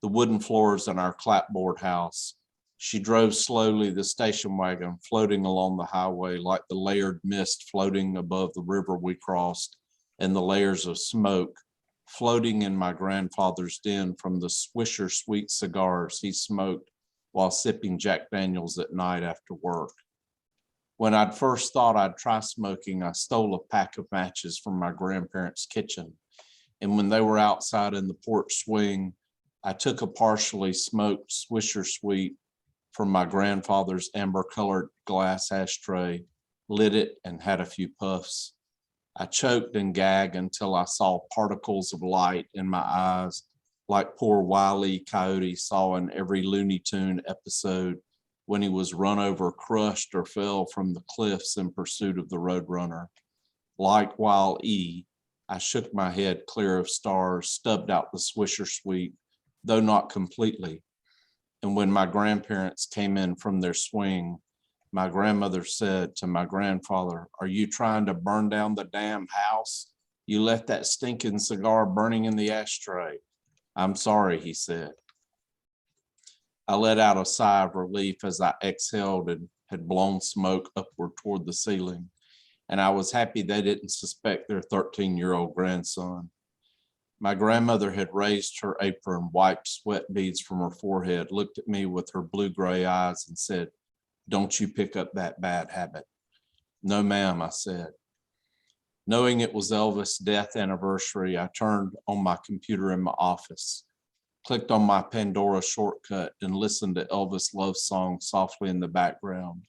the wooden floors in our clapboard house. She drove slowly, the station wagon floating along the highway like the layered mist floating above the river we crossed, and the layers of smoke floating in my grandfather's den from the Swisher Sweet cigars he smoked while sipping Jack Daniels at night after work. When I'd first thought I'd try smoking, I stole a pack of matches from my grandparents' kitchen. And when they were outside in the porch swing, I took a partially smoked Swisher Sweet from my grandfather's amber-colored glass ashtray, lit it, and had a few puffs. I choked and gagged until I saw particles of light in my eyes, like poor Wile E. Coyote saw in every Looney Tune episode when he was run over, crushed, or fell from the cliffs in pursuit of the Roadrunner. Like Wile E., I shook my head clear of stars, stubbed out the Swisher Sweet, though not completely. And when my grandparents came in from their swing, my grandmother said to my grandfather, "Are you trying to burn down the damn house? You left that stinking cigar burning in the ashtray." "I'm sorry," he said. I let out a sigh of relief as I exhaled and had blown smoke upward toward the ceiling, and I was happy they didn't suspect their 13-year-old grandson. My grandmother had raised her apron, wiped sweat beads from her forehead, looked at me with her blue-gray eyes and said, "Don't you pick up that bad habit." "No, ma'am," I said. Knowing it was Elvis' death anniversary, I turned on my computer in my office, clicked on my Pandora shortcut, and listened to Elvis' love song softly in the background.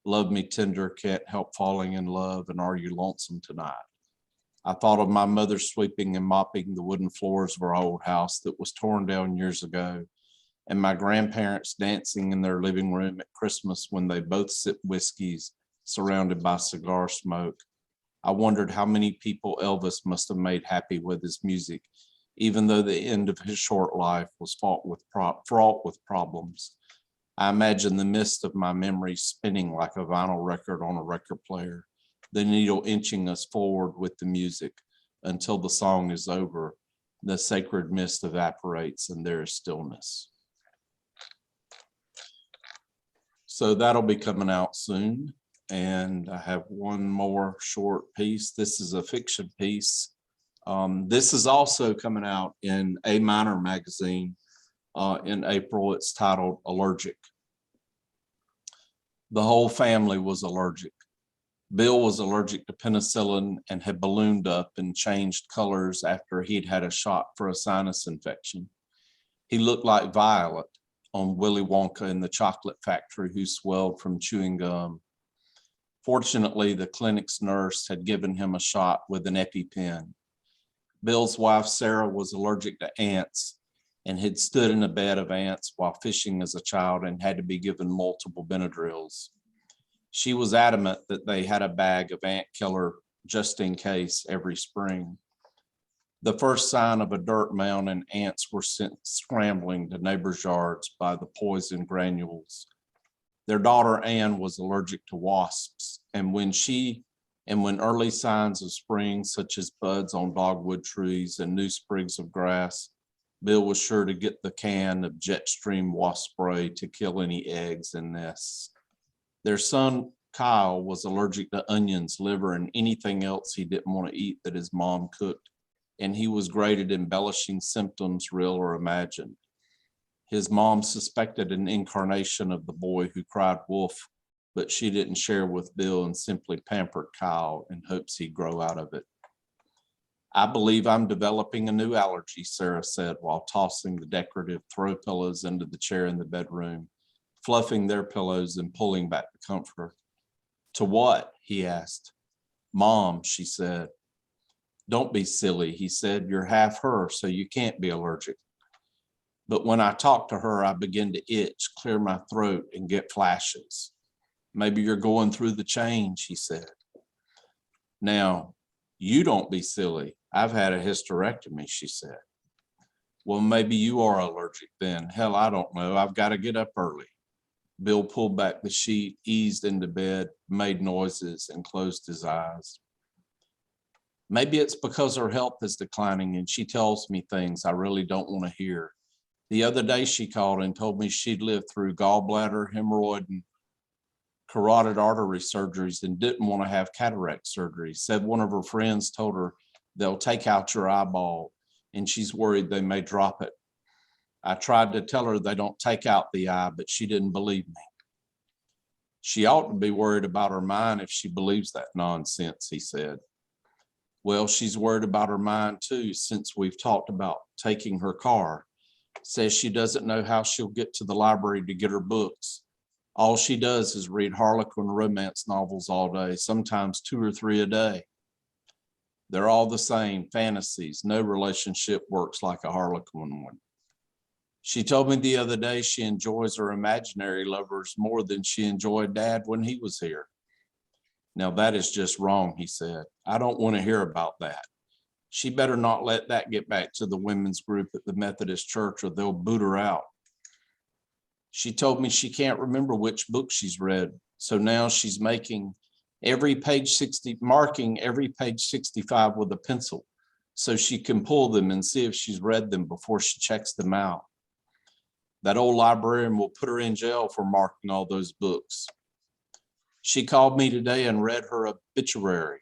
"Love Me Tender," "Can't Help Falling in Love," and "Are You Lonesome Tonight?" I thought of my mother sweeping and mopping the wooden floors of our old house that was torn down years ago, and my grandparents dancing in their living room at Christmas when they both sipped whiskeys surrounded by cigar smoke. I wondered how many people Elvis must have made happy with his music, even though the end of his short life was fraught with problems. I imagine the mist of my memories spinning like a vinyl record on a record player, the needle inching us forward with the music until the song is over, the sacred mist evaporates and there is stillness. So that'll be coming out soon. And I have one more short piece. This is a fiction piece. This is also coming out in A Minor magazine in April. It's titled Allergic. The whole family was allergic. Bill was allergic to penicillin and had ballooned up and changed colors after he'd had a shot for a sinus infection. He looked like Violet on Willy Wonka in the Chocolate Factory, who swelled from chewing gum. Fortunately, the clinic's nurse had given him a shot with an EpiPen. Bill's wife, Sarah, was allergic to ants and had stood in a bed of ants while fishing as a child and had to be given multiple Benadryls. She was adamant that they had a bag of ant killer just in case every spring. The first sign of a dirt mound and ants were sent scrambling to neighbors' yards by the poison granules. Their daughter Anne was allergic to wasps, and when early signs of spring, such as buds on dogwood trees and new sprigs of grass, Bill was sure to get the can of Jetstream wasp spray to kill any eggs and nests. Their son Kyle was allergic to onions, liver, and anything else he didn't want to eat that his mom cooked, and he was great at embellishing symptoms, real or imagined. His mom suspected an incarnation of the boy who cried wolf, but she didn't share with Bill and simply pampered Kyle in hopes he'd grow out of it. I believe I'm developing a new allergy, Sarah said while tossing the decorative throw pillows into the chair in the bedroom, fluffing their pillows and pulling back the comforter. To what? He asked. Mom, she said. Don't be silly, he said. You're half her, so you can't be allergic. But when I talk to her, I begin to itch, clear my throat, and get flashes. Maybe you're going through the change, he said. Now, you don't be silly. I've had a hysterectomy, she said. Well, maybe you are allergic then. Hell, I don't know. I've got to get up early. Bill pulled back the sheet, eased into bed, made noises, and closed his eyes. Maybe it's because her health is declining and she tells me things I really don't want to hear. The other day she called and told me she'd lived through gallbladder, hemorrhoid, and carotid artery surgeries and didn't want to have cataract surgery. Said one of her friends told her they'll take out your eyeball and she's worried they may drop it. I tried to tell her they don't take out the eye, but she didn't believe me. She ought to be worried about her mind if she believes that nonsense, he said. Well, she's worried about her mind too, since we've talked about taking her car. Says she doesn't know how she'll get to the library to get her books. All she does is read Harlequin romance novels all day, sometimes 2 or 3 a day. They're all the same, fantasies. No relationship works like a Harlequin one. She told me the other day she enjoys her imaginary lovers more than she enjoyed Dad when he was here. Now that is just wrong, he said. I don't want to hear about that. She better not let that get back to the women's group at the Methodist Church or they'll boot her out. She told me she can't remember which book she's read, so now she's marking every page 65 with a pencil so she can pull them and see if she's read them before she checks them out. That old librarian will put her in jail for marking all those books. She called me today and read her obituary.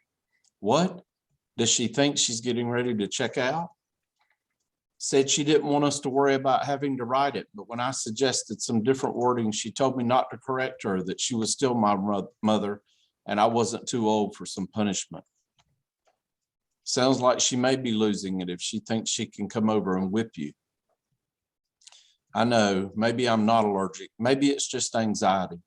What? Does she think she's getting ready to check out? Said she didn't want us to worry about having to write it, but when I suggested some different wording, she told me not to correct her, that she was still my mother and I wasn't too old for some punishment. Sounds like she may be losing it if she thinks she can come over and whip you. I know, maybe I'm not allergic. Maybe it's just anxiety.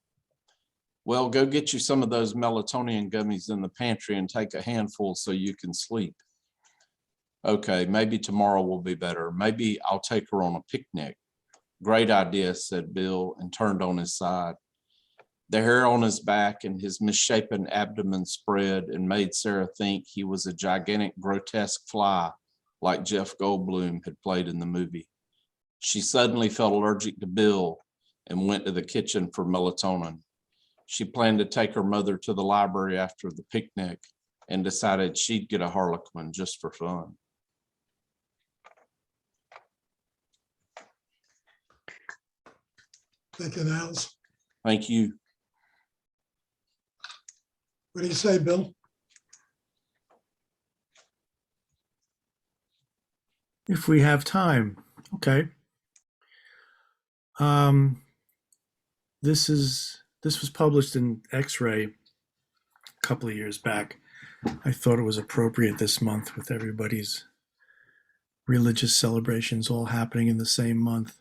Well, go get you some of those melatonin gummies in the pantry and take a handful so you can sleep. Okay, maybe tomorrow will be better. Maybe I'll take her on a picnic. Great idea, said Bill and turned on his side. The hair on his back and his misshapen abdomen spread and made Sarah think he was a gigantic, grotesque fly like Jeff Goldblum had played in the movie. She suddenly felt allergic to Bill and went to the kitchen for melatonin. She planned to take her mother to the library after the picnic and decided she'd get a Harlequin just for fun. Thank you, Niles. Thank you. What do you say, Bill? If we have time, okay. This was published in X-Ray a couple of years back. I thought it was appropriate this month with everybody's religious celebrations all happening in the same month.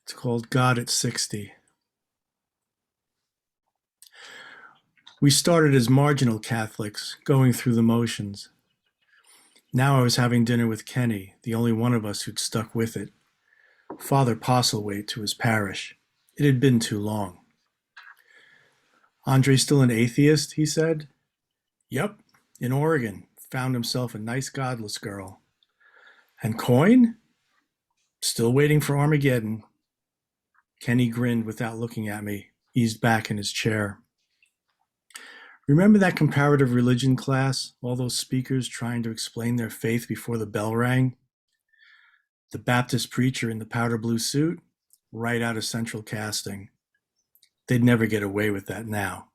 It's called God at 60. We started as marginal Catholics, going through the motions. Now I was having dinner with Kenny, the only one of us who'd stuck with it. Father Postlethwaite to his parish. It had been too long. Andre still an atheist, he said. Yep, in Oregon, found himself a nice godless girl. And Coyne? Still waiting for Armageddon. Kenny grinned without looking at me, eased back in his chair. Remember that comparative religion class? All those speakers trying to explain their faith before the bell rang? The Baptist preacher in the powder blue suit? Right out of central casting. They'd never get away with that now.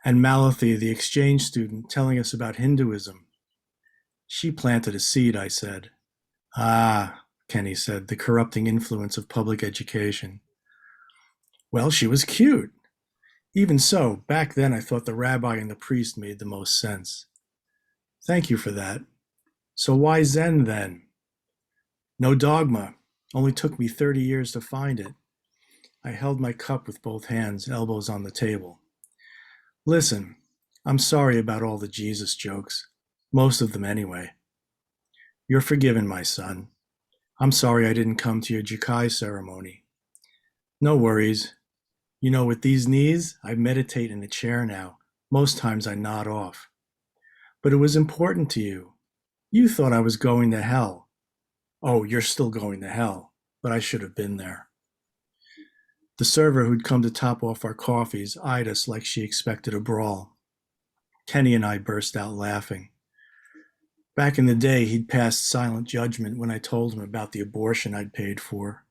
And Malathi, the exchange student, telling us about Hinduism. She planted a seed, I said. Ah, Kenny said, the corrupting influence of public education. Well, she was cute. Even so, back then I thought the rabbi and the priest made the most sense. Thank you for that. So why Zen then? No dogma. Only took me 30 years to find it. I held my cup with both hands, elbows on the table. Listen, I'm sorry about all the Jesus jokes. Most of them anyway. You're forgiven, my son. I'm sorry I didn't come to your Jukai ceremony. No worries. You know, with these knees, I meditate in a chair now. Most times I nod off. But it was important to you. You thought I was going to hell. Oh, you're still going to hell, but I should have been there. The server who'd come to top off our coffees eyed us like she expected a brawl. Kenny and I burst out laughing. Back in the day, he'd passed silent judgment when I told him about the abortion I'd paid for.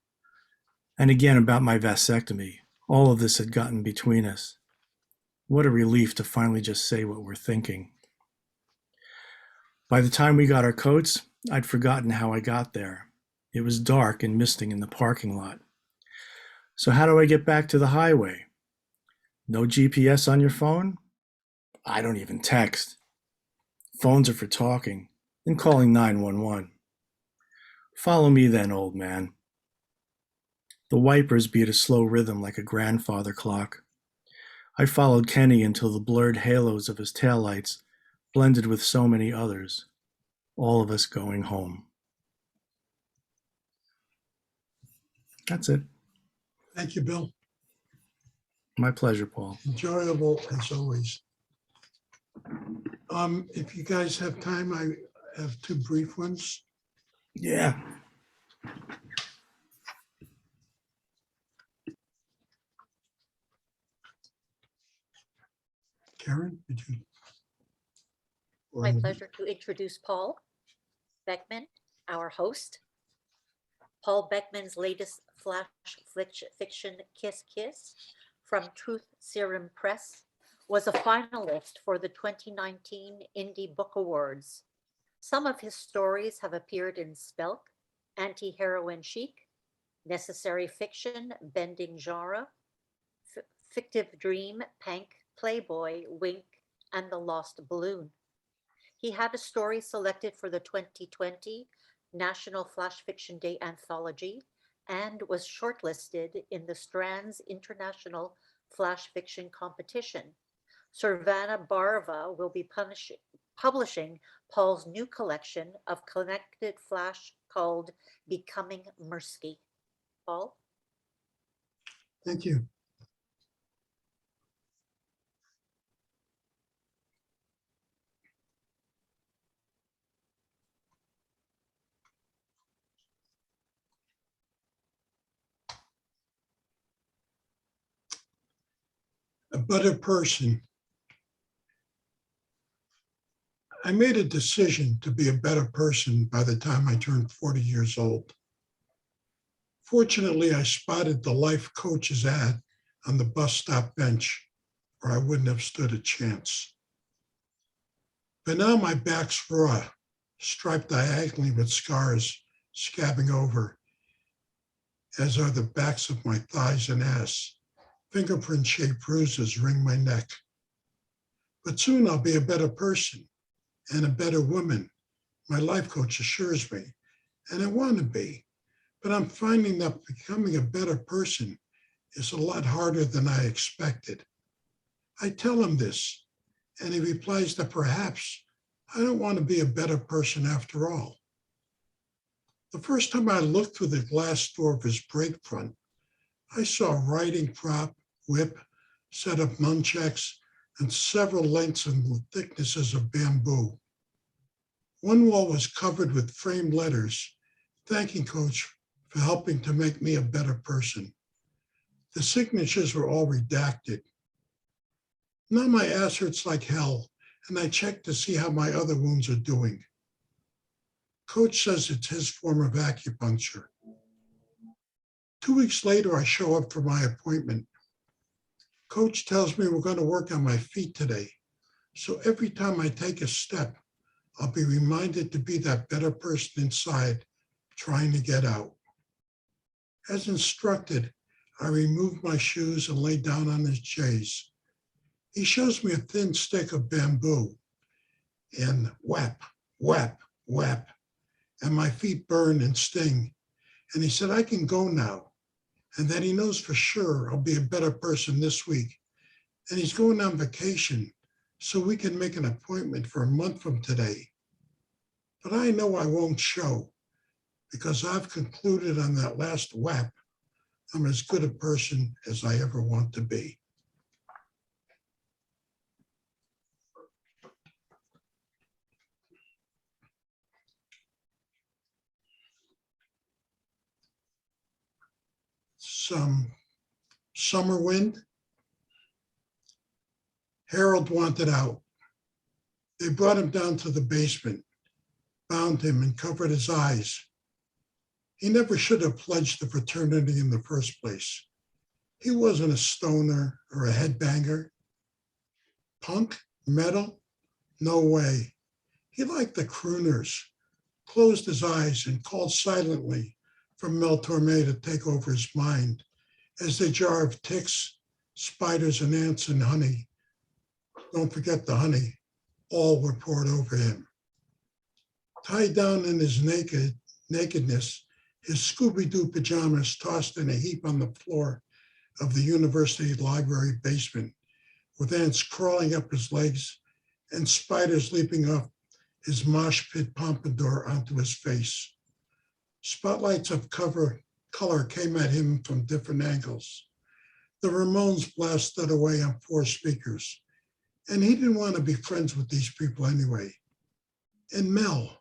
And again about my vasectomy. All of this had gotten between us. What a relief to finally just say what we're thinking. By the time we got our coats, I'd forgotten how I got there. It was dark and misting in the parking lot. So how do I get back to the highway? No GPS on your phone? I don't even text. Phones are for talking and calling 911. Follow me then, old man. The wipers beat a slow rhythm like a grandfather clock. I followed Kenny until the blurred halos of his taillights blended with so many others, all of us going home. That's it. Thank you, Bill. My pleasure, Paul. Enjoyable as always. If you guys have time, I have two brief ones. Yeah. Karen, did you? My pleasure to introduce Paul Beckman, our host. Paul Beckman's latest flash fiction, Kiss Kiss, from Truth Serum Press, was a finalist for the 2019 Indie Book Awards. Some of his stories have appeared in Spelk, Anti-Heroine Chic, Necessary Fiction, Bending Genre, Fictive Dream, Pank, Playboy, Wink, and The Lost Balloon. He had a story selected for the 2020 National Flash Fiction Day Anthology and was shortlisted in the Strands International Flash Fiction Competition. Savannah Barva will be publishing Paul's new collection of connected flash called Becoming Mirsky. Paul? Thank you. A better person. I made a decision to be a better person by the time I turned 40 years old. Fortunately, I spotted the Life Coach's ad on the bus stop bench. or I wouldn't have stood a chance. But now my back's raw, striped diagonally with scars scabbing over, as are the backs of my thighs and ass. Fingerprint-shaped bruises ring my neck. But soon I'll be a better person and a better woman, my life coach assures me, and I want to be. But I'm finding that becoming a better person is a lot harder than I expected. I tell him this, and he replies that perhaps I don't want to be a better person after all. The first time I looked through the glass door of his brake front, I saw a riding prop, whip, set of nunchucks, and several lengths and thicknesses of bamboo. One wall was covered with framed letters, thanking Coach for helping to make me a better person. The signatures were all redacted. Now my ass hurts like hell, and I check to see how my other wounds are doing. Coach says it's his form of acupuncture. 2 weeks later, I show up for my appointment. Coach tells me we're going to work on my feet today. So every time I take a step, I'll be reminded to be that better person inside, trying to get out. As instructed, I remove my shoes and lay down on his chaise. He shows me a thin stick of bamboo and whap, whap, whap, and my feet burn and sting. And he said, I can go now. And that he knows for sure I'll be a better person this week. And he's going on vacation, so we can make an appointment for a month from today. But I know I won't show, because I've concluded on that last whap, I'm as good a person as I ever want to be. Some summer wind. Harold wanted out. They brought him down to the basement, bound him and covered his eyes. He never should have pledged the fraternity in the first place. He wasn't a stoner or a headbanger. Punk, metal, no way. He liked the crooners, closed his eyes and called silently for Mel Torme to take over his mind as the jar of ticks, spiders and ants and honey, don't forget the honey, all were poured over him. Tied down in his nakedness, his Scooby-Doo pajamas tossed in a heap on the floor of the university library basement, with ants crawling up his legs and spiders leaping off his mosh pit pompadour onto his face. Spotlights of color came at him from different angles. The Ramones blasted away on 4 speakers, and he didn't want to be friends with these people anyway. And Mel,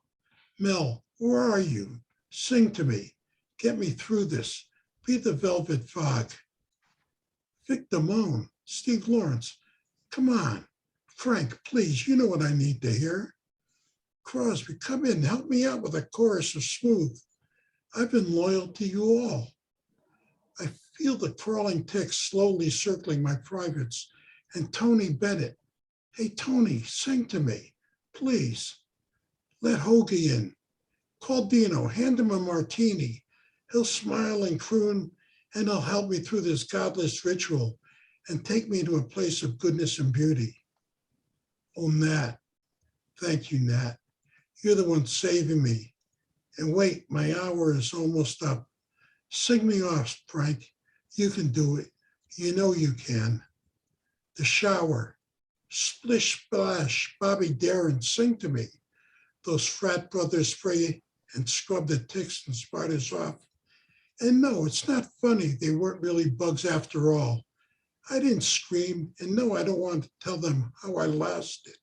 where are you? Sing to me. Get me through this. Be the velvet fog. Vic Damone, Steve Lawrence, come on. Frank, please, you know what I need to hear. Crosby, come in, help me out with a chorus of Smooth. I've been loyal to you all. I feel the crawling ticks slowly circling my privates. And Tony Bennett, hey, Tony, sing to me, please. Let Hoagie in. Call Dino, hand him a martini. He'll smile and croon, and he'll help me through this godless ritual and take me to a place of goodness and beauty. Oh, Nat, thank you, Nat. You're the one saving me. And wait, my hour is almost up. Sing me off, Frank. You can do it. You know you can. The shower. Splish, splash, Bobby Darin, sing to me. Those frat brothers spray and scrub the ticks and spiders off. And no, it's not funny. They weren't really bugs after all. I didn't scream, and no, I don't want to tell them how I lasted.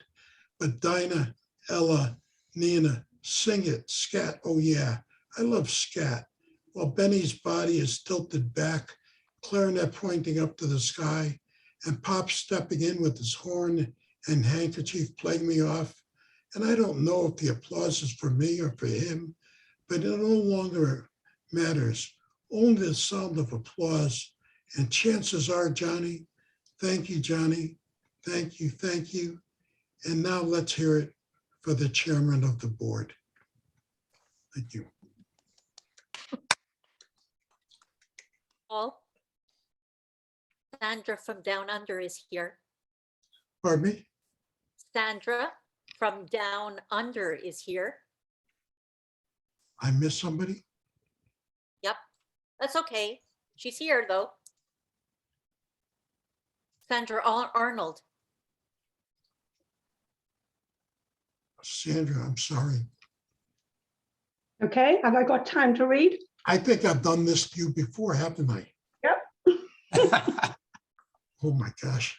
But Dinah, Ella, Nina, sing it, scat, oh yeah, I love scat. While Benny's body is tilted back, clarinet pointing up to the sky, and Pop stepping in with his horn and handkerchief playing me off. And I don't know if the applause is for me or for him, but it no longer matters. Only the sound of applause. And chances are, Johnny, thank you, Johnny, Thank you, thank you. And now let's hear it for the chairman of the board. Thank you. Paul? Sandra from Down Under is here. Pardon me? Sandra from Down Under is here. I missed somebody? Yep, that's okay. She's here though. Sandra Arnold. Sandra, I'm sorry. Okay, have I got time to read? I think I've done this to you before, haven't I? Yep. Oh my gosh.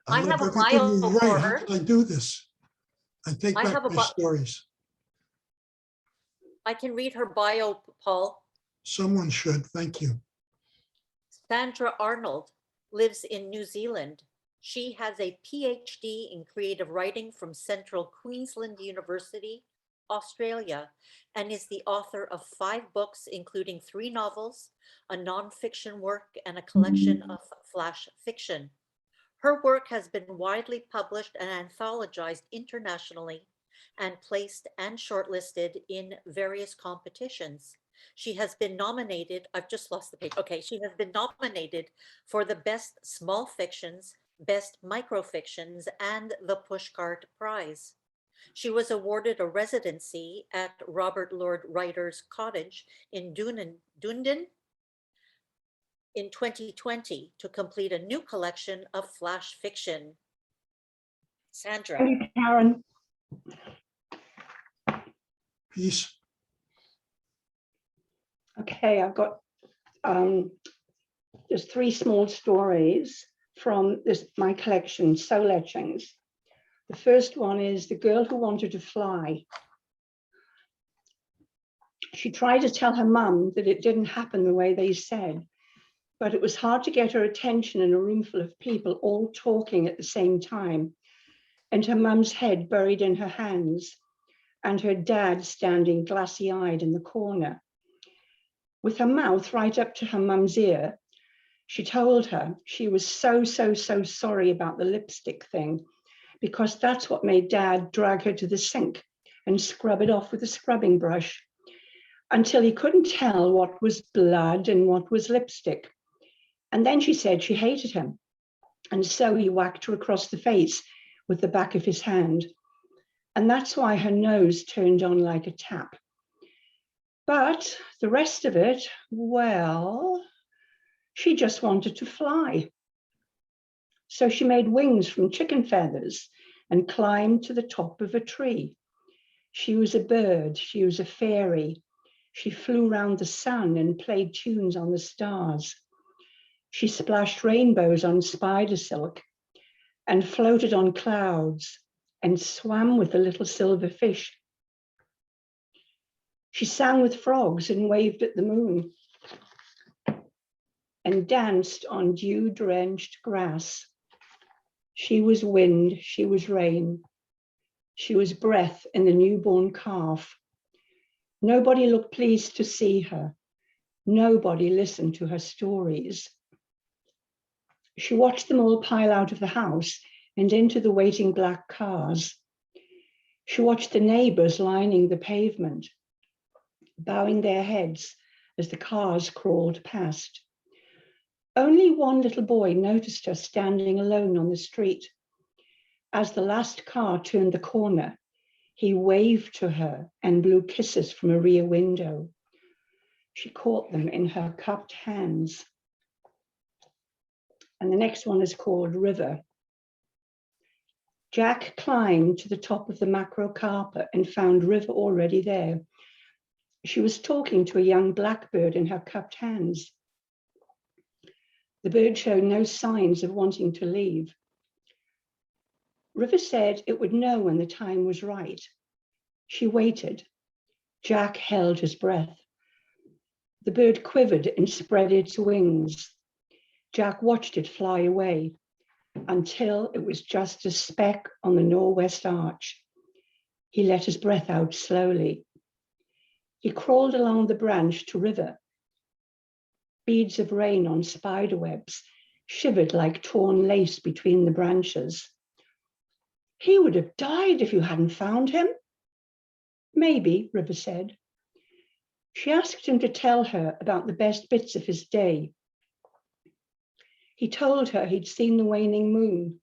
I love have a everything bio you write. for How her. can I do this? I take I back have a my stories. I can read her bio, Paul. Someone should, thank you. Sandra Arnold lives in New Zealand. She has a PhD in creative writing from Central Queensland University, Australia, and is the author of 5 books, including 3 novels, a nonfiction work, and a collection of flash fiction. Her work has been widely published and anthologized internationally and placed and shortlisted in various competitions. She has been nominated, I've just lost the page. Okay, she has been nominated for the Best Small Fictions, Best Microfictions, and the Pushcart Prize. She was awarded a residency at Robert Lord Writer's Cottage in Dunedin in 2020 to complete a new collection of flash fiction. Sandra. Thank you, Karen. Peace. Okay, I've got just 3 small stories from my collection, Soul Etchings. The first one is The Girl Who Wanted to Fly. She tried to tell her mum that it didn't happen the way they said, but it was hard to get her attention in a room full of people all talking at the same time, and her mum's head buried in her hands, and her dad standing glassy-eyed in the corner. With her mouth right up to her mum's ear, she told her she was so sorry about the lipstick thing, because that's what made Dad drag her to the sink and scrub it off with a scrubbing brush until he couldn't tell what was blood and what was lipstick. And then she said she hated him. And so he whacked her across the face with the back of his hand. And that's why her nose turned on like a tap. But the rest of it, well, she just wanted to fly. So she made wings from chicken feathers and climbed to the top of a tree. She was a bird, she was a fairy. She flew round the sun and played tunes on the stars. She splashed rainbows on spider silk and floated on clouds and swam with the little silver fish. She sang with frogs and waved at the moon and danced on dew-drenched grass. She was wind, she was rain. She was breath in the newborn calf. Nobody looked pleased to see her. Nobody listened to her stories. She watched them all pile out of the house and into the waiting black cars. She watched the neighbors lining the pavement, bowing their heads as the cars crawled past. Only one little boy noticed her standing alone on the street. As the last car turned the corner, he waved to her and blew kisses from a rear window. She caught them in her cupped hands. And the next one is called River. Jack climbed to the top of the macro carpet and found River already there. She was talking to a young blackbird in her cupped hands. The bird showed no signs of wanting to leave. River said it would know when the time was right. She waited. Jack held his breath. The bird quivered and spread its wings. Jack watched it fly away until it was just a speck on the northwest arch. He let his breath out slowly. He crawled along the branch to River. Beads of rain on spider webs shivered like torn lace between the branches. He would have died if you hadn't found him. Maybe, River said. She asked him to tell her about the best bits of his day. He told her he'd seen the waning moon.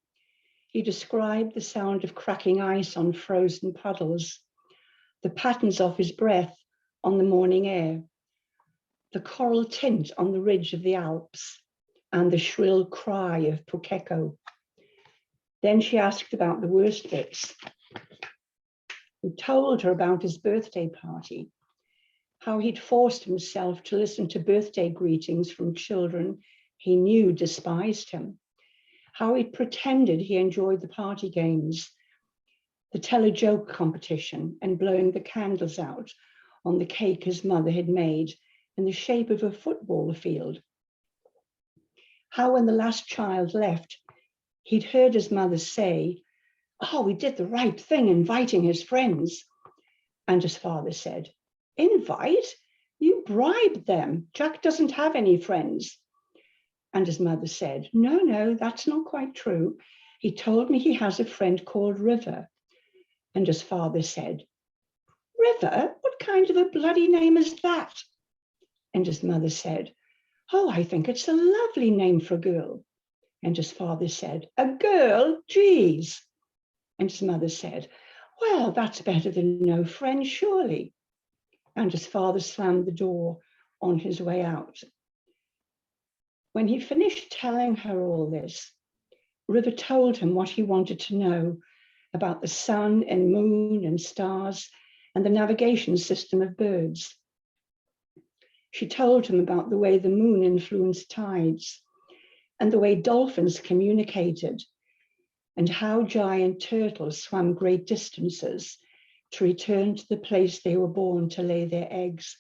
He described the sound of cracking ice on frozen puddles, the patterns of his breath on the morning air, the coral tint on the ridge of the Alps, and the shrill cry of Pukeko. Then she asked about the worst bits. He told her about his birthday party, how he'd forced himself to listen to birthday greetings from children he knew despised him, how he'd pretended he enjoyed the party games, the tell-a-joke competition, and blowing the candles out on the cake his mother had made in the shape of a football field. How when the last child left, he'd heard his mother say, "Oh, we did the right thing inviting his friends." And his father said, "Invite? You bribed them. Jack doesn't have any friends." And his mother said, No, that's not quite true. He told me he has a friend called River." And his father said, "River? What kind of a bloody name is that?" And his mother said, "Oh, I think it's a lovely name for a girl." And his father said, "A girl? Geez." And his mother said, "Well, that's better than no friend, surely." And his father slammed the door on his way out. When he finished telling her all this, River told him what he wanted to know about the sun and moon and stars and the navigation system of birds. She told him about the way the moon influenced tides and the way dolphins communicated and how giant turtles swam great distances to return to the place they were born to lay their eggs.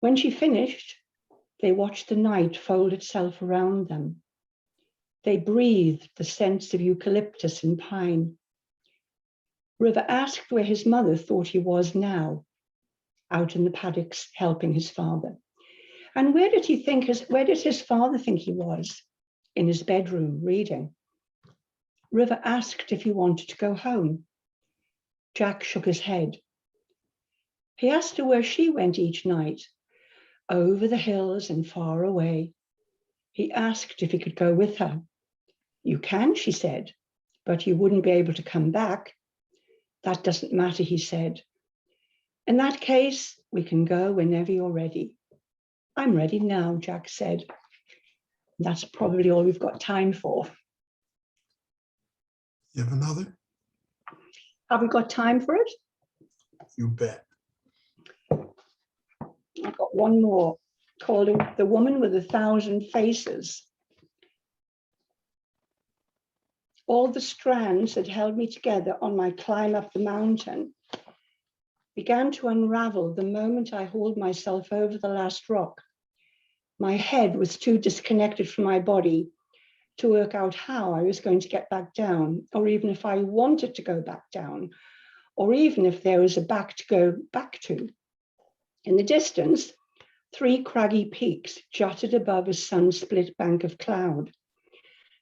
When she finished, they watched the night fold itself around them. They breathed the scents of eucalyptus and pine. River asked where his mother thought he was now, out in the paddocks helping his father. And where did his father think he was? In his bedroom, reading. River asked if he wanted to go home. Jack shook his head. He asked her where she went each night, over the hills and far away. He asked if he could go with her. "You can," she said, "but you wouldn't be able to come back." "That doesn't matter," he said. "In that case, we can go whenever you're ready." "I'm ready now," Jack said. That's probably all we've got time for. You have another? Have we got time for it? You bet. I've got one more called The Woman with 1,000 Faces. All the strands that held me together on my climb up the mountain began to unravel the moment I hauled myself over the last rock. My head was too disconnected from my body to work out how I was going to get back down, or even if I wanted to go back down, or even if there was a back to go back to. In the distance, 3 craggy peaks jutted above a sun-split bank of cloud.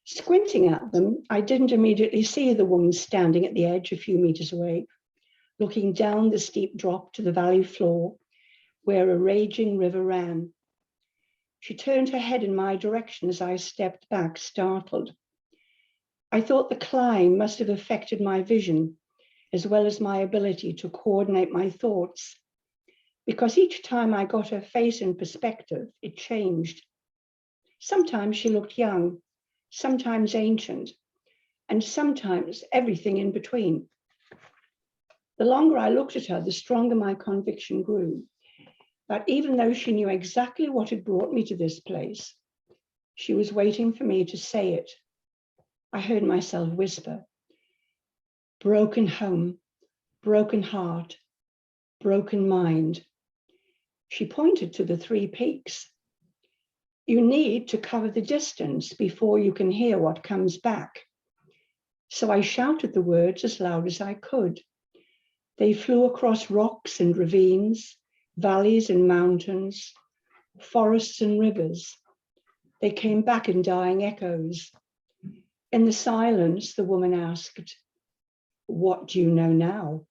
Squinting at them, I didn't immediately see the woman standing at the edge a few meters away, looking down the steep drop to the valley floor, where a raging river ran. She turned her head in my direction as I stepped back, startled. I thought the climb must have affected my vision, as well as my ability to coordinate my thoughts, because each time I got her face in perspective, it changed. Sometimes she looked young, sometimes ancient, and sometimes everything in between. The longer I looked at her, the stronger my conviction grew that even though she knew exactly what had brought me to this place, she was waiting for me to say it. I heard myself whisper, broken home, broken heart, broken mind. She pointed to the 3 peaks. You need to cover the distance before you can hear what comes back. So I shouted the words as loud as I could. They flew across rocks and ravines, valleys and mountains, forests and rivers. They came back in dying echoes. In the silence, the woman asked, "What do you know now?"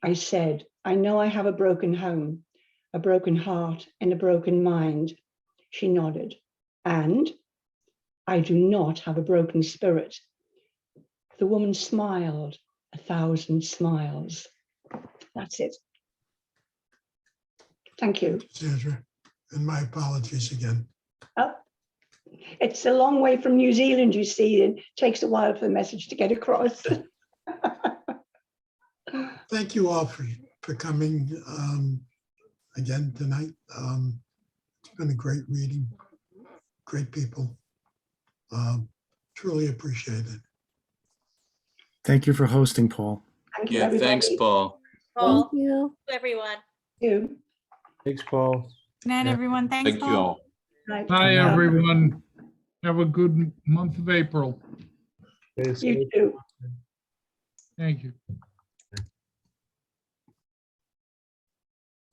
I said, "I know I have a broken home, a broken heart, and a broken mind." She nodded. "And?" "I do not have a broken spirit." The woman smiled 1,000 smiles. That's it. Thank you. Sandra, and my apologies again. Oh, it's a long way from New Zealand, you see. It takes a while for the message to get across. Thank you all for coming again tonight. It's been a great reading, great people. Truly appreciate it. Thank you for hosting, Paul. Thank you, Yeah, everybody. thanks, Paul. Paul, you. everyone. You. Thanks, Paul. Good night, Yeah. everyone. Thanks, Thank you Paul. all. Right. Hi, everyone. Have a good month of April. Stay You safe. too. Thank you.